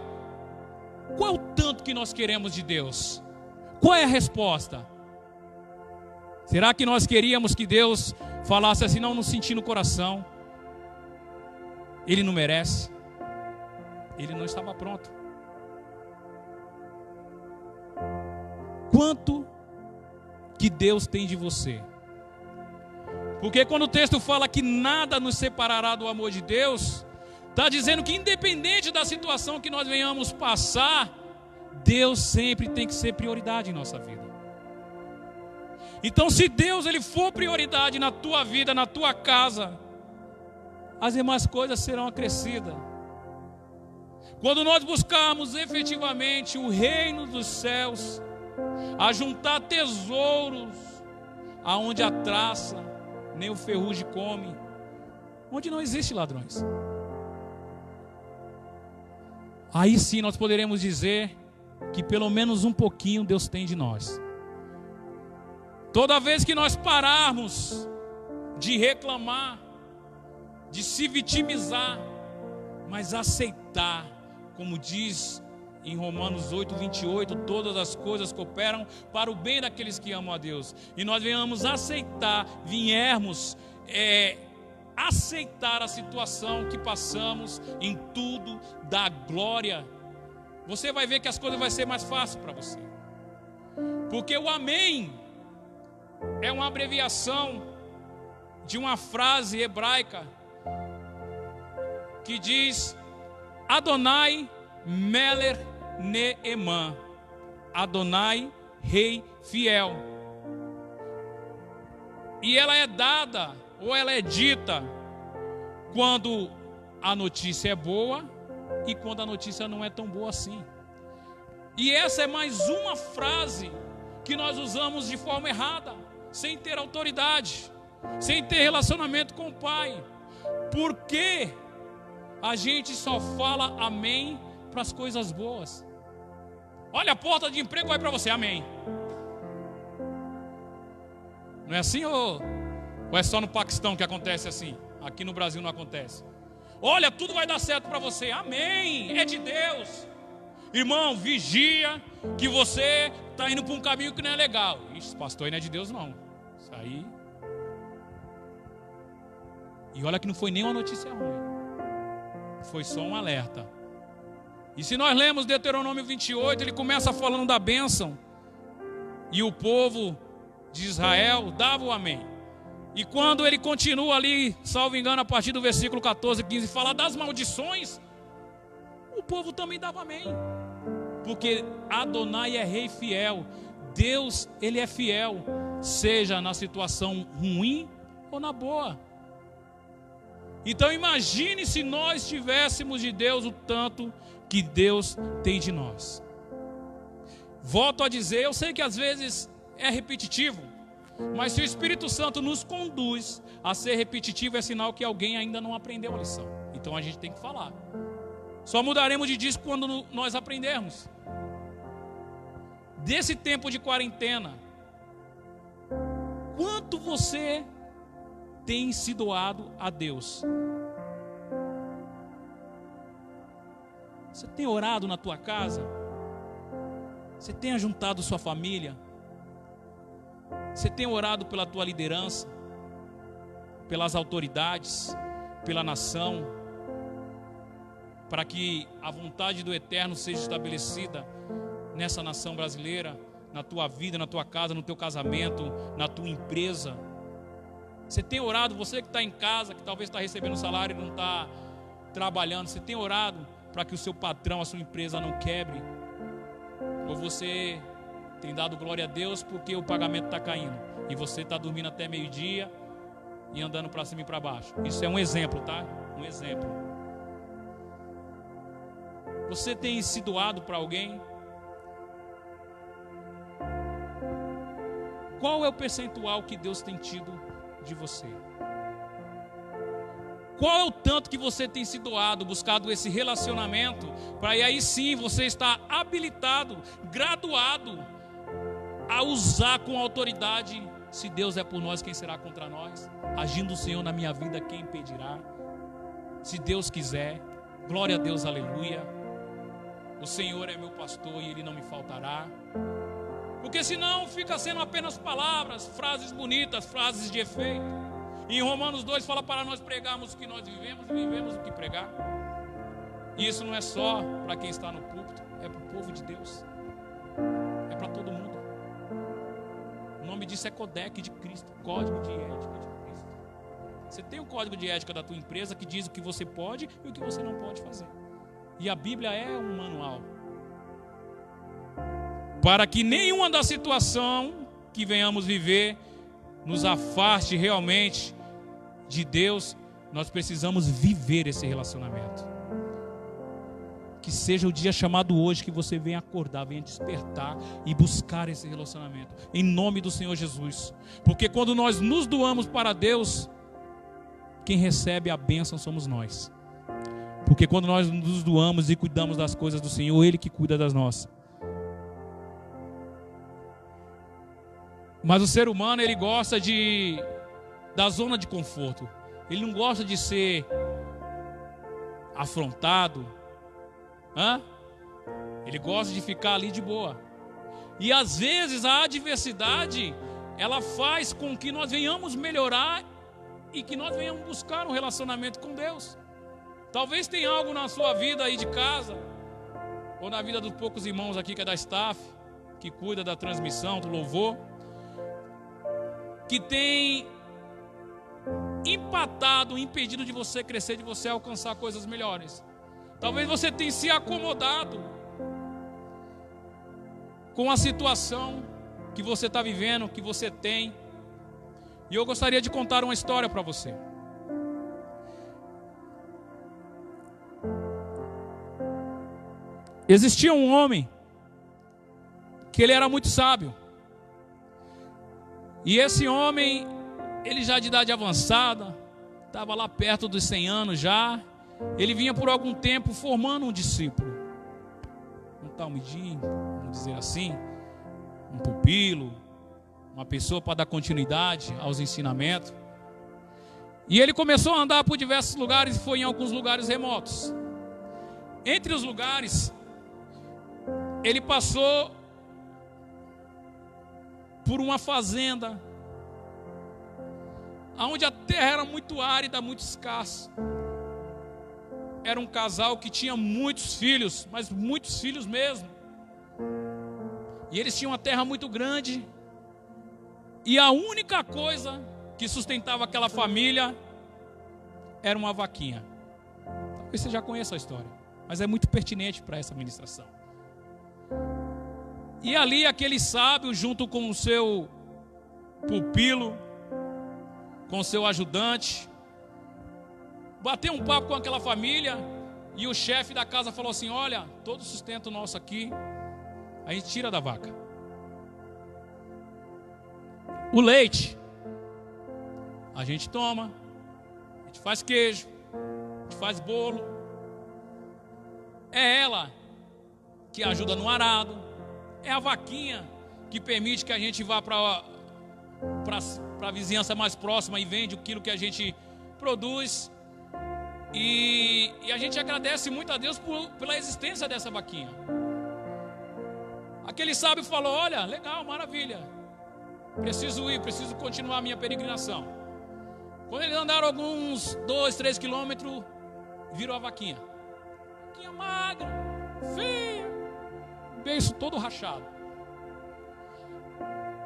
qual é o tanto que nós queremos de Deus? Qual é a resposta? Será que nós queríamos que Deus falasse assim, não senti no coração, Ele não merece, Ele não estava pronto? Quanto que Deus tem de você? Porque quando o texto fala que nada nos separará do amor de Deus, está dizendo que independente da situação que nós venhamos passar, Deus sempre tem que ser prioridade em nossa vida. Então se Deus ele for prioridade na tua vida, na tua casa, as demais coisas serão acrescidas. Quando nós buscarmos efetivamente o reino dos céus, a juntar tesouros aonde a traça nem o ferrugem come, onde não existe ladrões. Aí sim nós poderemos dizer que pelo menos um pouquinho Deus tem de nós. Toda vez que nós pararmos de reclamar, de se vitimizar, mas aceitar, como diz em Romanos 8:28, todas as coisas cooperam para o bem daqueles que amam a Deus. E nós venhamos aceitar, aceitar a situação que passamos, em tudo dar glória. Você vai ver que as coisas vão ser mais fáceis para você. Porque o amém é uma abreviação de uma frase hebraica que diz Adonai Meler Neemã, Adonai Rei Fiel. E ela é dada, ou ela é dita, quando a notícia é boa e quando a notícia não é tão boa assim. E essa é mais uma frase que nós usamos de forma errada, sem ter autoridade, sem ter relacionamento com o Pai. Por que a gente só fala amém para as coisas boas? Olha, a porta de emprego vai para você, amém. Não é assim ou é só no Paquistão que acontece assim? Aqui no Brasil não acontece. Olha, tudo vai dar certo para você, amém, é de Deus. Irmão, vigia que você está indo para um caminho que não é legal. Isso, pastor, não é de Deus não. Isso aí. E olha que não foi nem uma notícia ruim, foi só um alerta. E se nós lemos Deuteronômio 28, ele começa falando da bênção, e o povo de Israel dava o amém. E quando ele continua ali, salvo engano, a partir do versículo 14, 15, fala das maldições, o povo também dava amém. Porque Adonai é rei fiel. Deus, ele é fiel, seja na situação ruim ou na boa. Então imagine se nós tivéssemos de Deus o tanto que Deus tem de nós. Volto a dizer, eu sei que às vezes é repetitivo, mas se o Espírito Santo nos conduz a ser repetitivo, é sinal que alguém ainda não aprendeu a lição. Então a gente tem que falar. Só mudaremos de disco quando nós aprendermos. Desse tempo de quarentena, quanto você tem se doado a Deus? Você tem orado na tua casa? Você tem ajuntado sua família? Você tem orado pela tua liderança, pelas autoridades, pela nação, para que a vontade do Eterno seja estabelecida nessa nação brasileira, na tua vida, na tua casa, no teu casamento, na tua empresa? Você tem orado, você que está em casa, que talvez está recebendo salário e não está trabalhando, você tem orado para que o seu patrão, a sua empresa não quebre? Ou você tem dado glória a Deus porque o pagamento está caindo e você está dormindo até meio-dia e andando para cima e para baixo? Isso é um exemplo, tá? Um exemplo. Você tem se doado para alguém? Qual é o percentual que Deus tem tido de você? Qual é o tanto que você tem se doado, buscado esse relacionamento, para aí sim você estar habilitado, graduado a usar com autoridade? Se Deus é por nós, quem será contra nós? Agindo o Senhor na minha vida, quem impedirá? Se Deus quiser, glória a Deus, aleluia. O Senhor é meu pastor e Ele não me faltará. Porque senão fica sendo apenas palavras, frases bonitas, frases de efeito. E em Romanos 2 fala para nós pregarmos o que nós vivemos e vivemos o que pregar. E isso não é só para quem está no púlpito, é para o povo de Deus, é para todo mundo. O nome disso é Codec de Cristo, Código de Ética de Cristo. Você tem o código de ética da tua empresa que diz o que você pode e o que você não pode fazer. E a Bíblia é um manual para que nenhuma da situação que venhamos viver nos afaste realmente de Deus. Nós precisamos viver esse relacionamento. Que seja o dia chamado hoje, que você venha acordar, venha despertar e buscar esse relacionamento, em nome do Senhor Jesus. Porque quando nós nos doamos para Deus, quem recebe a bênção somos nós. Porque quando nós nos doamos e cuidamos das coisas do Senhor, Ele que cuida das nossas. Mas o ser humano, ele gosta da zona de conforto. Ele não gosta de ser afrontado. Ele gosta de ficar ali de boa. E às vezes a adversidade, ela faz com que nós venhamos melhorar e que nós venhamos buscar um relacionamento com Deus. Talvez tenha algo na sua vida aí de casa, ou na vida dos poucos irmãos aqui que é da staff, que cuida da transmissão, do louvor, que tem empatado, impedido de você crescer, de você alcançar coisas melhores. Talvez você tenha se acomodado com a situação que você está vivendo, que você tem. E eu gostaria de contar uma história para você. Existia um homem que ele era muito sábio. E esse homem, ele já de idade avançada, estava lá perto dos 100 anos já. Ele vinha por algum tempo formando um discípulo, um talmidim, vamos dizer assim, um pupilo, uma pessoa para dar continuidade aos ensinamentos. E ele começou a andar por diversos lugares e foi em alguns lugares remotos. Entre os lugares, ele passou por uma fazenda, onde a terra era muito árida, muito escassa. Era um casal que tinha muitos filhos, mas muitos filhos mesmo. E eles tinham uma terra muito grande. E a única coisa que sustentava aquela família era uma vaquinha. Talvez você já conheça a história, mas é muito pertinente para essa ministração. E ali aquele sábio, junto com o seu pupilo, com o seu ajudante, bateu um papo com aquela família. E o chefe da casa falou assim: olha, todo o sustento nosso aqui a gente tira da vaca. O leite a gente toma, a gente faz queijo, a gente faz bolo. É ela que ajuda no arado. É a vaquinha que permite que a gente vá para a vizinhança mais próxima e vende aquilo que a gente produz. E a gente agradece muito a Deus pela existência dessa vaquinha. Aquele sábio falou: olha, legal, maravilha, preciso ir, preciso continuar a minha peregrinação. Quando eles andaram alguns 2, 3 quilômetros, viram a vaquinha. Vaquinha magra, feia, beiço todo rachado.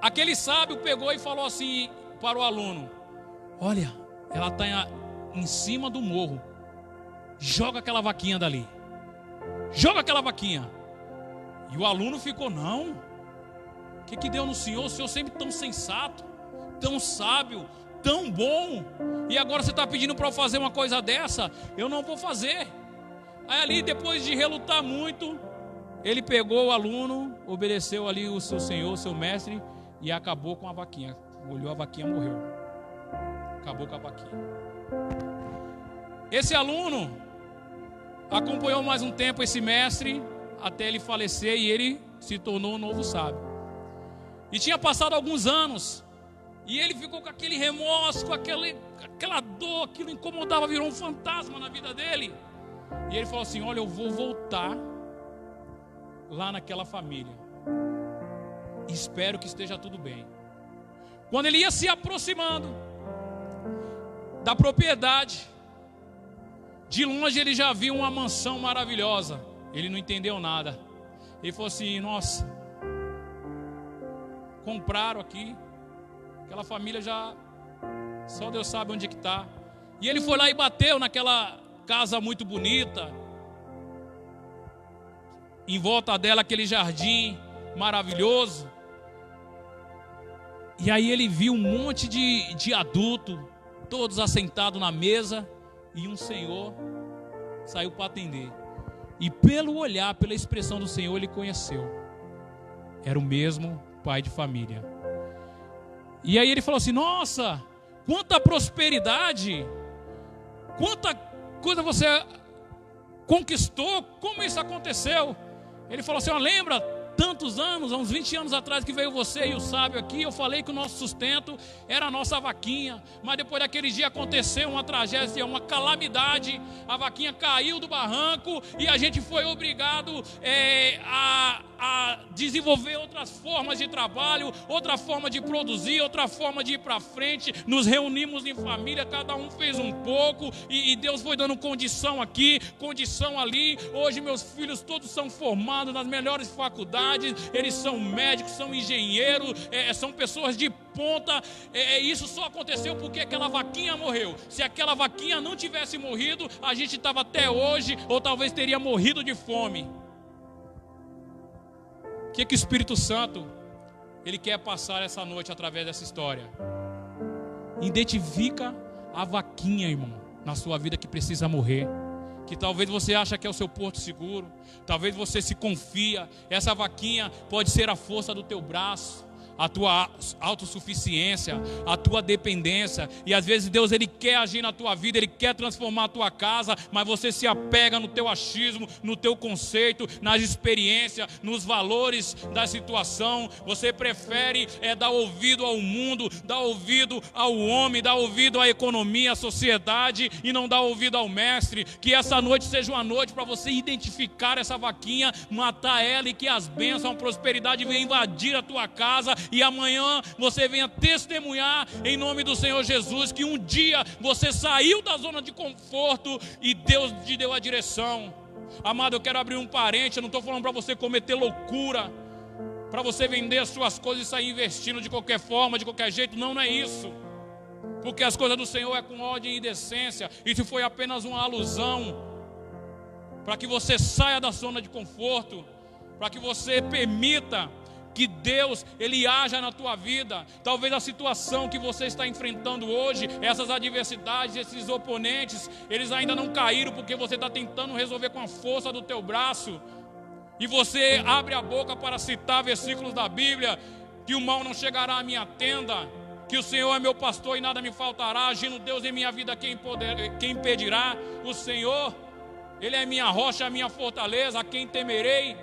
Aquele sábio pegou e falou assim para o aluno: olha, ela está em cima do morro, joga aquela vaquinha dali, joga aquela vaquinha. E o aluno ficou: não, o que deu no senhor? O senhor sempre tão sensato, tão sábio, tão bom, e agora você está pedindo para eu fazer uma coisa dessa? Eu não vou fazer. Aí ali, depois de relutar muito, ele pegou o aluno, obedeceu ali o seu senhor, o seu mestre, e acabou com a vaquinha. Olhou a vaquinha, morreu. Acabou com a vaquinha. Esse aluno acompanhou mais um tempo esse mestre, até ele falecer, e ele se tornou um novo sábio. E tinha passado alguns anos, e ele ficou com aquele remorso, com aquela dor, aquilo incomodava, virou um fantasma na vida dele. E ele falou assim: olha, eu vou voltar lá naquela família, espero que esteja tudo bem. Quando ele ia se aproximando da propriedade, de longe ele já viu uma mansão maravilhosa. Ele não entendeu nada. Ele falou assim: nossa, compraram aqui, aquela família já, só Deus sabe onde é que está. E ele foi lá e bateu naquela casa muito bonita, em volta dela aquele jardim maravilhoso. E aí ele viu um monte de adulto, todos assentados na mesa, e um senhor saiu para atender. E pelo olhar, pela expressão do Senhor, ele conheceu. Era o mesmo pai de família. E aí ele falou assim: nossa, quanta prosperidade! Quanta coisa você conquistou, como isso aconteceu? Ele falou assim, ó, lembra tantos anos, há uns 20 anos atrás que veio você e o sábio aqui, eu falei que o nosso sustento era a nossa vaquinha, mas depois daquele dia aconteceu uma tragédia, uma calamidade, a vaquinha caiu do barranco e a gente foi obrigado a desenvolver outras formas de trabalho, outra forma de produzir, outra forma de ir para frente. Nos reunimos em família, cada um fez um pouco e Deus foi dando condição aqui, condição ali. Hoje meus filhos todos são formados nas melhores faculdades, eles são médicos, são engenheiros, são pessoas de ponta. Isso só aconteceu porque aquela vaquinha morreu. Se aquela vaquinha não tivesse morrido, a gente estava até hoje, ou talvez teria morrido de fome. O que o Espírito Santo ele quer passar essa noite através dessa história? Identifica a vaquinha, irmão, na sua vida que precisa morrer, que talvez você acha que é o seu porto seguro, talvez você se confia. Essa vaquinha pode ser a força do teu braço, a tua autossuficiência, a tua dependência. E às vezes Deus ele quer agir na tua vida, Ele quer transformar a tua casa, mas você se apega no teu achismo, no teu conceito, nas experiências, nos valores da situação. Você prefere dar ouvido ao mundo, dar ouvido ao homem, dar ouvido à economia, à sociedade, e não dar ouvido ao mestre. Que essa noite seja uma noite para você identificar essa vaquinha, matar ela, e que as bênçãos, a prosperidade venham invadir a tua casa. E amanhã você venha testemunhar em nome do Senhor Jesus que um dia você saiu da zona de conforto e Deus te deu a direção. Amado, eu quero abrir um parênteses. Eu não estou falando para você cometer loucura, para você vender as suas coisas e sair investindo de qualquer forma, de qualquer jeito. Não é isso. Porque as coisas do Senhor é com ordem e decência. Isso foi apenas uma alusão para que você saia da zona de conforto, para que você permita que Deus, Ele haja na tua vida. Talvez a situação que você está enfrentando hoje, essas adversidades, esses oponentes, eles ainda não caíram porque você está tentando resolver com a força do teu braço. E você abre a boca para citar versículos da Bíblia, que o mal não chegará à minha tenda, que o Senhor é meu pastor e nada me faltará. Agindo Deus em minha vida, quem impedirá? O Senhor, Ele é minha rocha, a minha fortaleza, a quem temerei?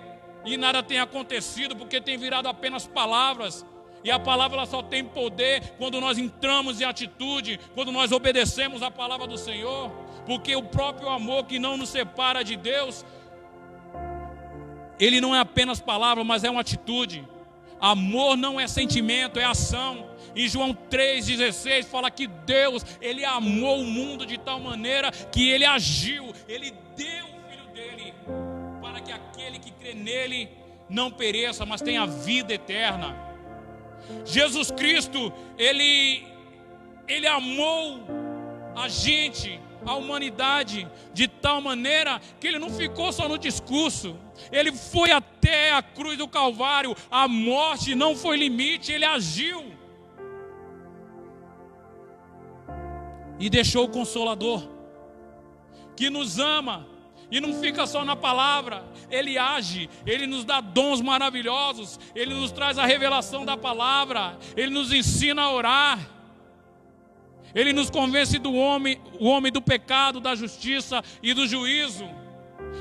E nada tem acontecido porque tem virado apenas palavras. E a palavra ela só tem poder quando nós entramos em atitude, quando nós obedecemos a palavra do Senhor. Porque o próprio amor que não nos separa de Deus, ele não é apenas palavra, mas é uma atitude. Amor não é sentimento, é ação. Em João 3,16 fala que Deus, Ele amou o mundo de tal maneira que Ele agiu, Ele deu o Filho dEle, para que aquele que crê nele não pereça, mas tenha vida eterna. Jesus Cristo, Ele amou a gente, a humanidade, de tal maneira que Ele não ficou só no discurso. Ele foi até a cruz do Calvário. A morte não foi limite, Ele agiu. E deixou o Consolador, que nos ama, e não fica só na palavra. Ele age, Ele nos dá dons maravilhosos, Ele nos traz a revelação da palavra, Ele nos ensina a orar, Ele nos convence do homem, o homem do pecado, da justiça e do juízo.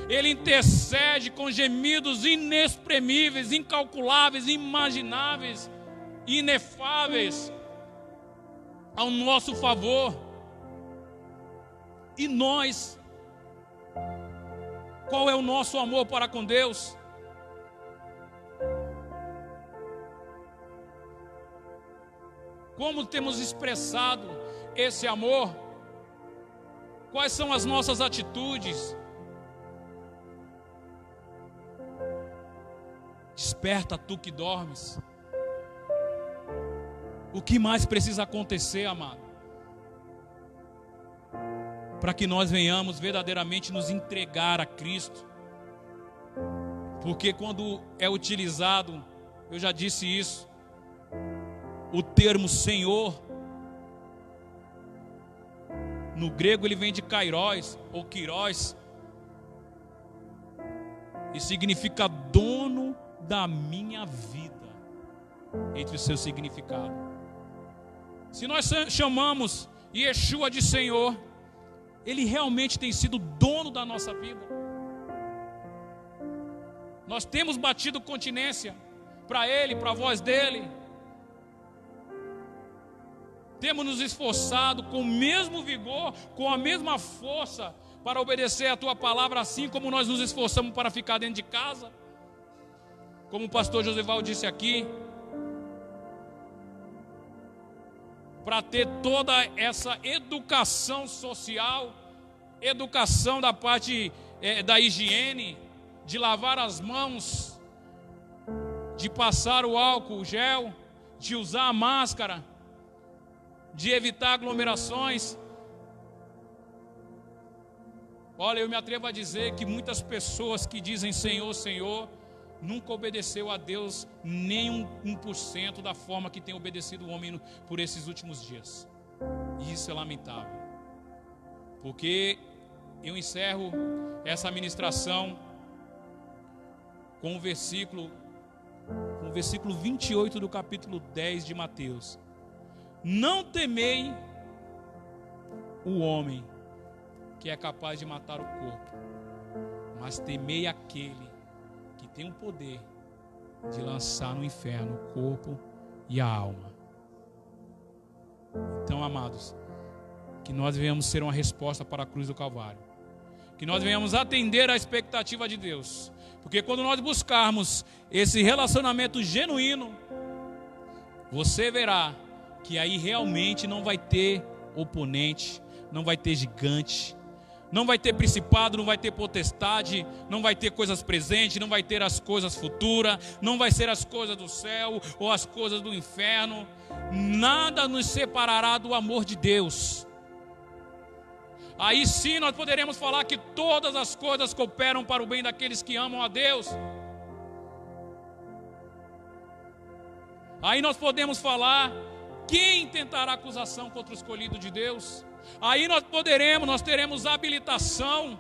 Ele intercede com gemidos inexprimíveis, incalculáveis, inimagináveis, inefáveis ao nosso favor. E nós, qual é o nosso amor para com Deus? Como temos expressado esse amor? Quais são as nossas atitudes? Desperta tu que dormes. O que mais precisa acontecer, amado, para que nós venhamos verdadeiramente nos entregar a Cristo? Porque quando é utilizado, eu já disse isso, o termo Senhor, no grego ele vem de kairos ou kyros, e significa dono da minha vida, entre o seu significado. Se nós chamamos Yeshua de Senhor, Ele realmente tem sido dono da nossa vida. Nós temos batido continência para Ele, para a voz dEle. Temos nos esforçado com o mesmo vigor, com a mesma força, para obedecer a Tua palavra, assim como nós nos esforçamos para ficar dentro de casa. Como o pastor Josival disse aqui, para ter toda essa educação social, educação da parte da higiene, de lavar as mãos, de passar o álcool gel, de usar a máscara, de evitar aglomerações. Olha, eu me atrevo a dizer que muitas pessoas que dizem Senhor, Senhor, nunca obedeceu a Deus nem 1% da forma que tem obedecido o homem por esses últimos dias. E isso é lamentável. Porque eu encerro essa ministração com o versículo 28 do capítulo 10 de Mateus. Não temei o homem que é capaz de matar o corpo, mas temei aquele que tem o poder de lançar no inferno o corpo e a alma. Então, amados, que nós venhamos ser uma resposta para a cruz do Calvário, que nós venhamos atender à expectativa de Deus, porque quando nós buscarmos esse relacionamento genuíno, você verá que aí realmente não vai ter oponente, não vai ter gigante, não vai ter principado, não vai ter potestade, não vai ter coisas presentes, não vai ter as coisas futuras, não vai ser as coisas do céu ou as coisas do inferno. Nada nos separará do amor de Deus. Aí sim nós poderemos falar que todas as coisas cooperam para o bem daqueles que amam a Deus. Aí nós podemos falar: quem tentará acusação contra o escolhido de Deus? Aí nós teremos habilitação,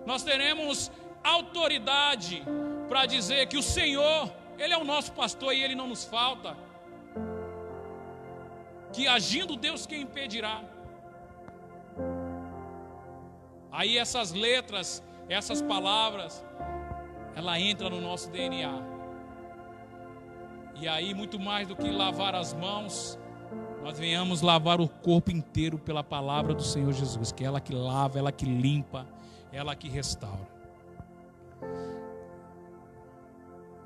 nós teremos autoridade para dizer que o Senhor, Ele é o nosso pastor e Ele não nos falta. Que agindo Deus, quem impedirá? Aí essas letras, essas palavras, ela entra no nosso DNA. E aí, muito mais do que lavar as mãos, nós venhamos lavar o corpo inteiro pela palavra do Senhor Jesus, que é ela que lava, ela que limpa, ela que restaura.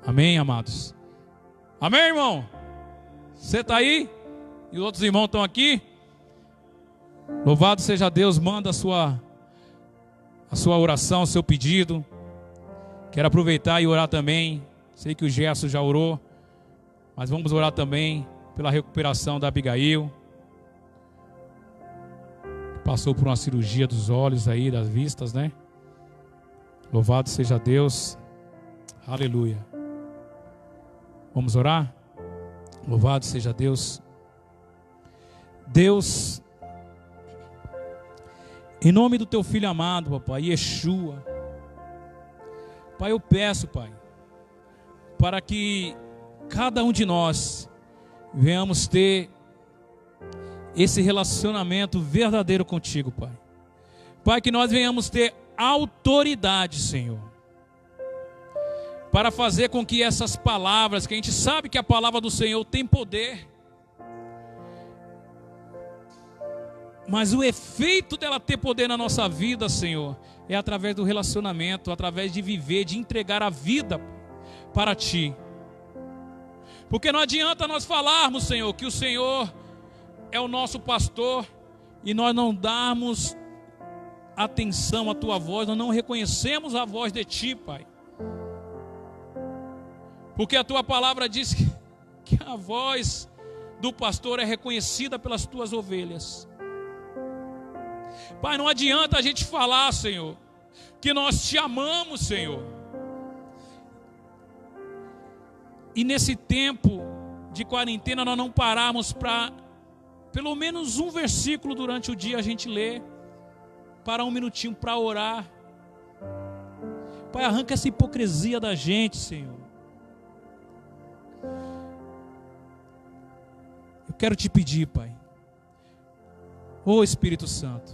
Amém, amados? Amém, irmão? Você está aí? E os outros irmãos estão aqui? Louvado seja Deus. Manda a sua oração, o seu pedido. Quero aproveitar e orar também. Sei que o Gerson já orou, mas vamos orar também pela recuperação da Abigail. Passou por uma cirurgia dos olhos aí, das vistas, né? Louvado seja Deus. Aleluia. Vamos orar? Louvado seja Deus. Deus, em nome do teu filho amado, papai, Yeshua, Pai, eu peço, Pai, para que cada um de nós venhamos ter esse relacionamento verdadeiro contigo, Pai. Pai, que nós venhamos ter autoridade, Senhor, para fazer com que essas palavras, que a gente sabe que a palavra do Senhor tem poder, mas o efeito dela ter poder na nossa vida, Senhor, é através do relacionamento, através de viver, de entregar a vida para Ti. Porque não adianta nós falarmos, Senhor, que o Senhor é o nosso pastor e nós não darmos atenção à Tua voz, nós não reconhecemos a voz de Ti, Pai. Porque a Tua palavra diz que a voz do pastor é reconhecida pelas Tuas ovelhas. Pai, não adianta a gente falar, Senhor, que nós Te amamos, Senhor, e nesse tempo de quarentena nós não pararmos para pelo menos um versículo durante o dia a gente ler, parar um minutinho para orar. Pai, arranca essa hipocrisia da gente, Senhor. Eu quero Te pedir, Pai, ô Espírito Santo,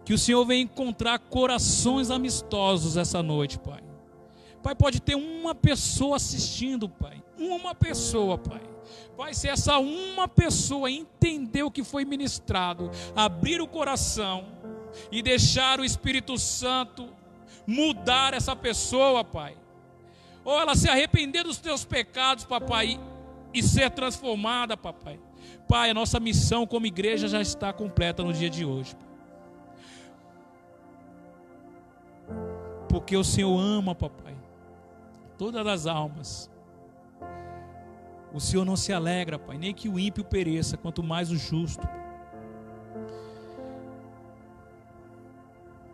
Que o Senhor venha encontrar corações amistosos essa noite, Pai. Pai, pode ter uma pessoa assistindo, Pai. Uma pessoa, Pai. Pai, se essa uma pessoa entender o que foi ministrado, abrir o coração e deixar o Espírito Santo mudar essa pessoa, Pai. Ou ela se arrepender dos teus pecados, papai, e ser transformada, papai. Pai, a nossa missão como igreja já está completa no dia de hoje. Porque o Senhor ama, papai, todas as almas. O Senhor não se alegra, Pai, nem que o ímpio pereça, quanto mais o justo.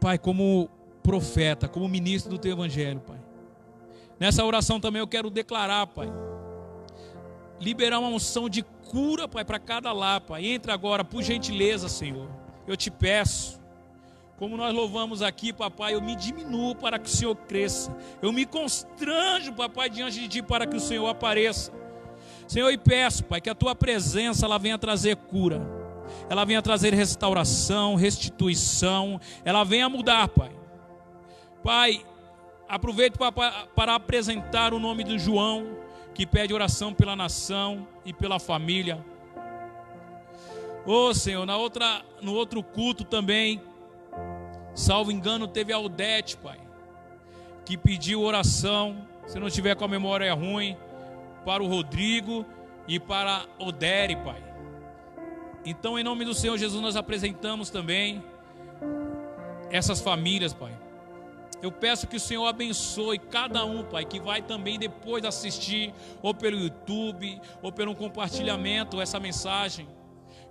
Pai, como profeta, como ministro do Teu Evangelho, Pai, nessa oração também eu quero declarar, Pai, liberar uma unção de cura, Pai, para cada lar, Pai. Entra agora, por gentileza, Senhor. Eu te peço, como nós louvamos aqui, papai, eu me diminuo para que o Senhor cresça. Eu me constranjo, papai, diante de Ti para que o Senhor apareça. Senhor, e peço, Pai, que a Tua presença ela venha trazer cura, ela venha trazer restauração, restituição, ela venha mudar, Pai. Pai, aproveito para apresentar o nome do João, que pede oração pela nação e pela família. Ô Senhor, no outro culto também, salvo engano, teve a Odete, Pai, que pediu oração, se não tiver com a memória ruim, para o Rodrigo e para a Odere, Pai. Então, em nome do Senhor Jesus, nós apresentamos também essas famílias, Pai. Eu peço que o Senhor abençoe cada um, Pai, que vai também depois assistir, ou pelo YouTube, ou pelo compartilhamento, essa mensagem.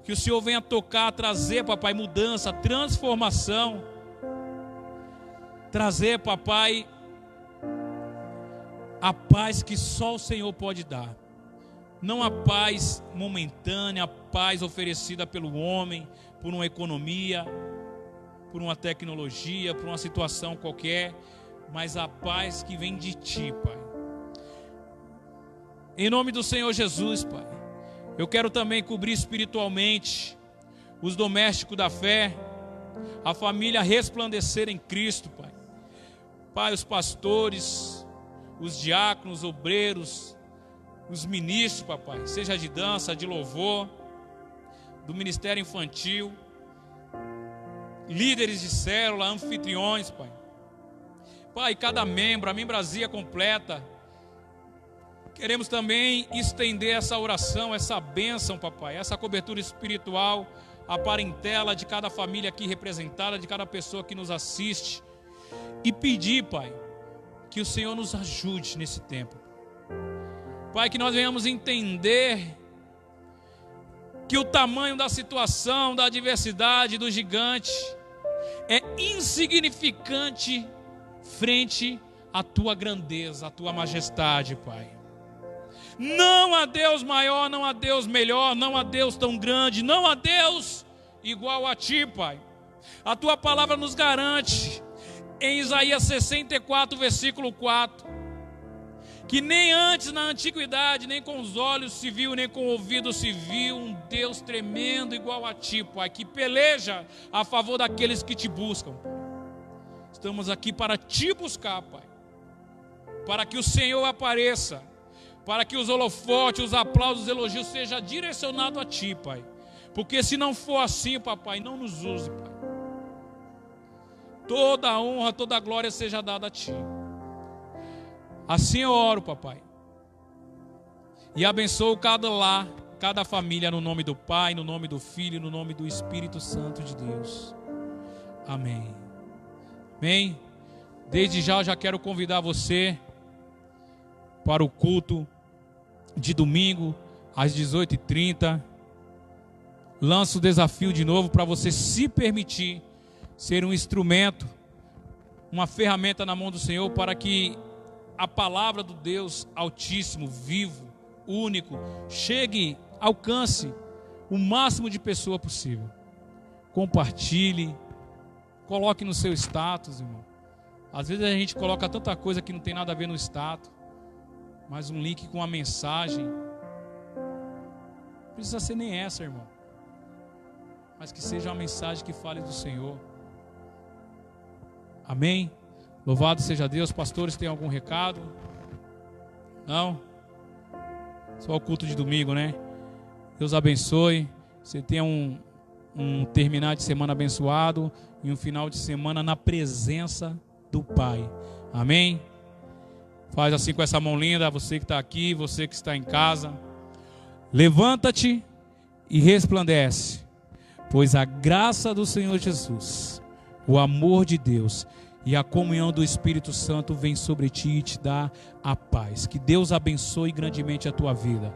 Que o Senhor venha tocar, trazer, papai, mudança, transformação. Trazer, papai, a paz que só o Senhor pode dar. Não a paz momentânea, a paz oferecida pelo homem, por uma economia, por uma tecnologia, por uma situação qualquer, mas a paz que vem de Ti, Pai. Em nome do Senhor Jesus, Pai, eu quero também cobrir espiritualmente os domésticos da fé, a família resplandecer em Cristo, Pai. Pai, os pastores, os diáconos, obreiros, os ministros, papai, seja de dança, de louvor, do ministério infantil, líderes de célula, anfitriões, Pai. Pai, cada membro, a membrazia completa. Queremos também estender essa oração, essa bênção, papai, essa cobertura espiritual, a parentela de cada família aqui representada, de cada pessoa que nos assiste. E pedir, Pai, que o Senhor nos ajude nesse tempo. Pai, que nós venhamos entender que o tamanho da situação, da adversidade, do gigante é insignificante frente à Tua grandeza, à Tua majestade, Pai. Não há Deus maior, não há Deus melhor, não há Deus tão grande, não há Deus igual a Ti, Pai. A Tua palavra nos garante, em Isaías 64, versículo 4, que nem antes na antiguidade, nem com os olhos se viu, nem com o ouvido se viu um Deus tremendo igual a Ti, Pai, que peleja a favor daqueles que Te buscam. Estamos aqui para Te buscar, Pai, para que o Senhor apareça, para que os holofotes, os aplausos, os elogios sejam direcionados a Ti, Pai, porque se não for assim, papai, não nos use, Pai. Toda a honra, toda a glória seja dada a Ti. Assim eu oro, papai. E abençoo cada lar, cada família, no nome do Pai, no nome do Filho, no nome do Espírito Santo de Deus. Amém. Amém. Desde já eu já quero convidar você para o culto de domingo, às 18h30. Lanço o desafio de novo para você se permitir ser um instrumento, uma ferramenta na mão do Senhor, para que a palavra do Deus Altíssimo, vivo, único, chegue, alcance o máximo de pessoa possível. Compartilhe, coloque no seu status, irmão. Às vezes a gente coloca tanta coisa que não tem nada a ver no status, mas um link com uma mensagem, não precisa ser nem essa, irmão, mas que seja uma mensagem que fale do Senhor. Amém? Louvado seja Deus. Pastores, tem algum recado? Não? Só o culto de domingo, né? Deus abençoe. Você tenha um terminar de semana abençoado e um final de semana na presença do Pai. Amém? Faz assim com essa mão linda, você que está aqui, você que está em casa. Levanta-te e resplandece, pois a graça do Senhor Jesus, o amor de Deus e a comunhão do Espírito Santo vem sobre ti e te dá a paz. Que Deus abençoe grandemente a tua vida.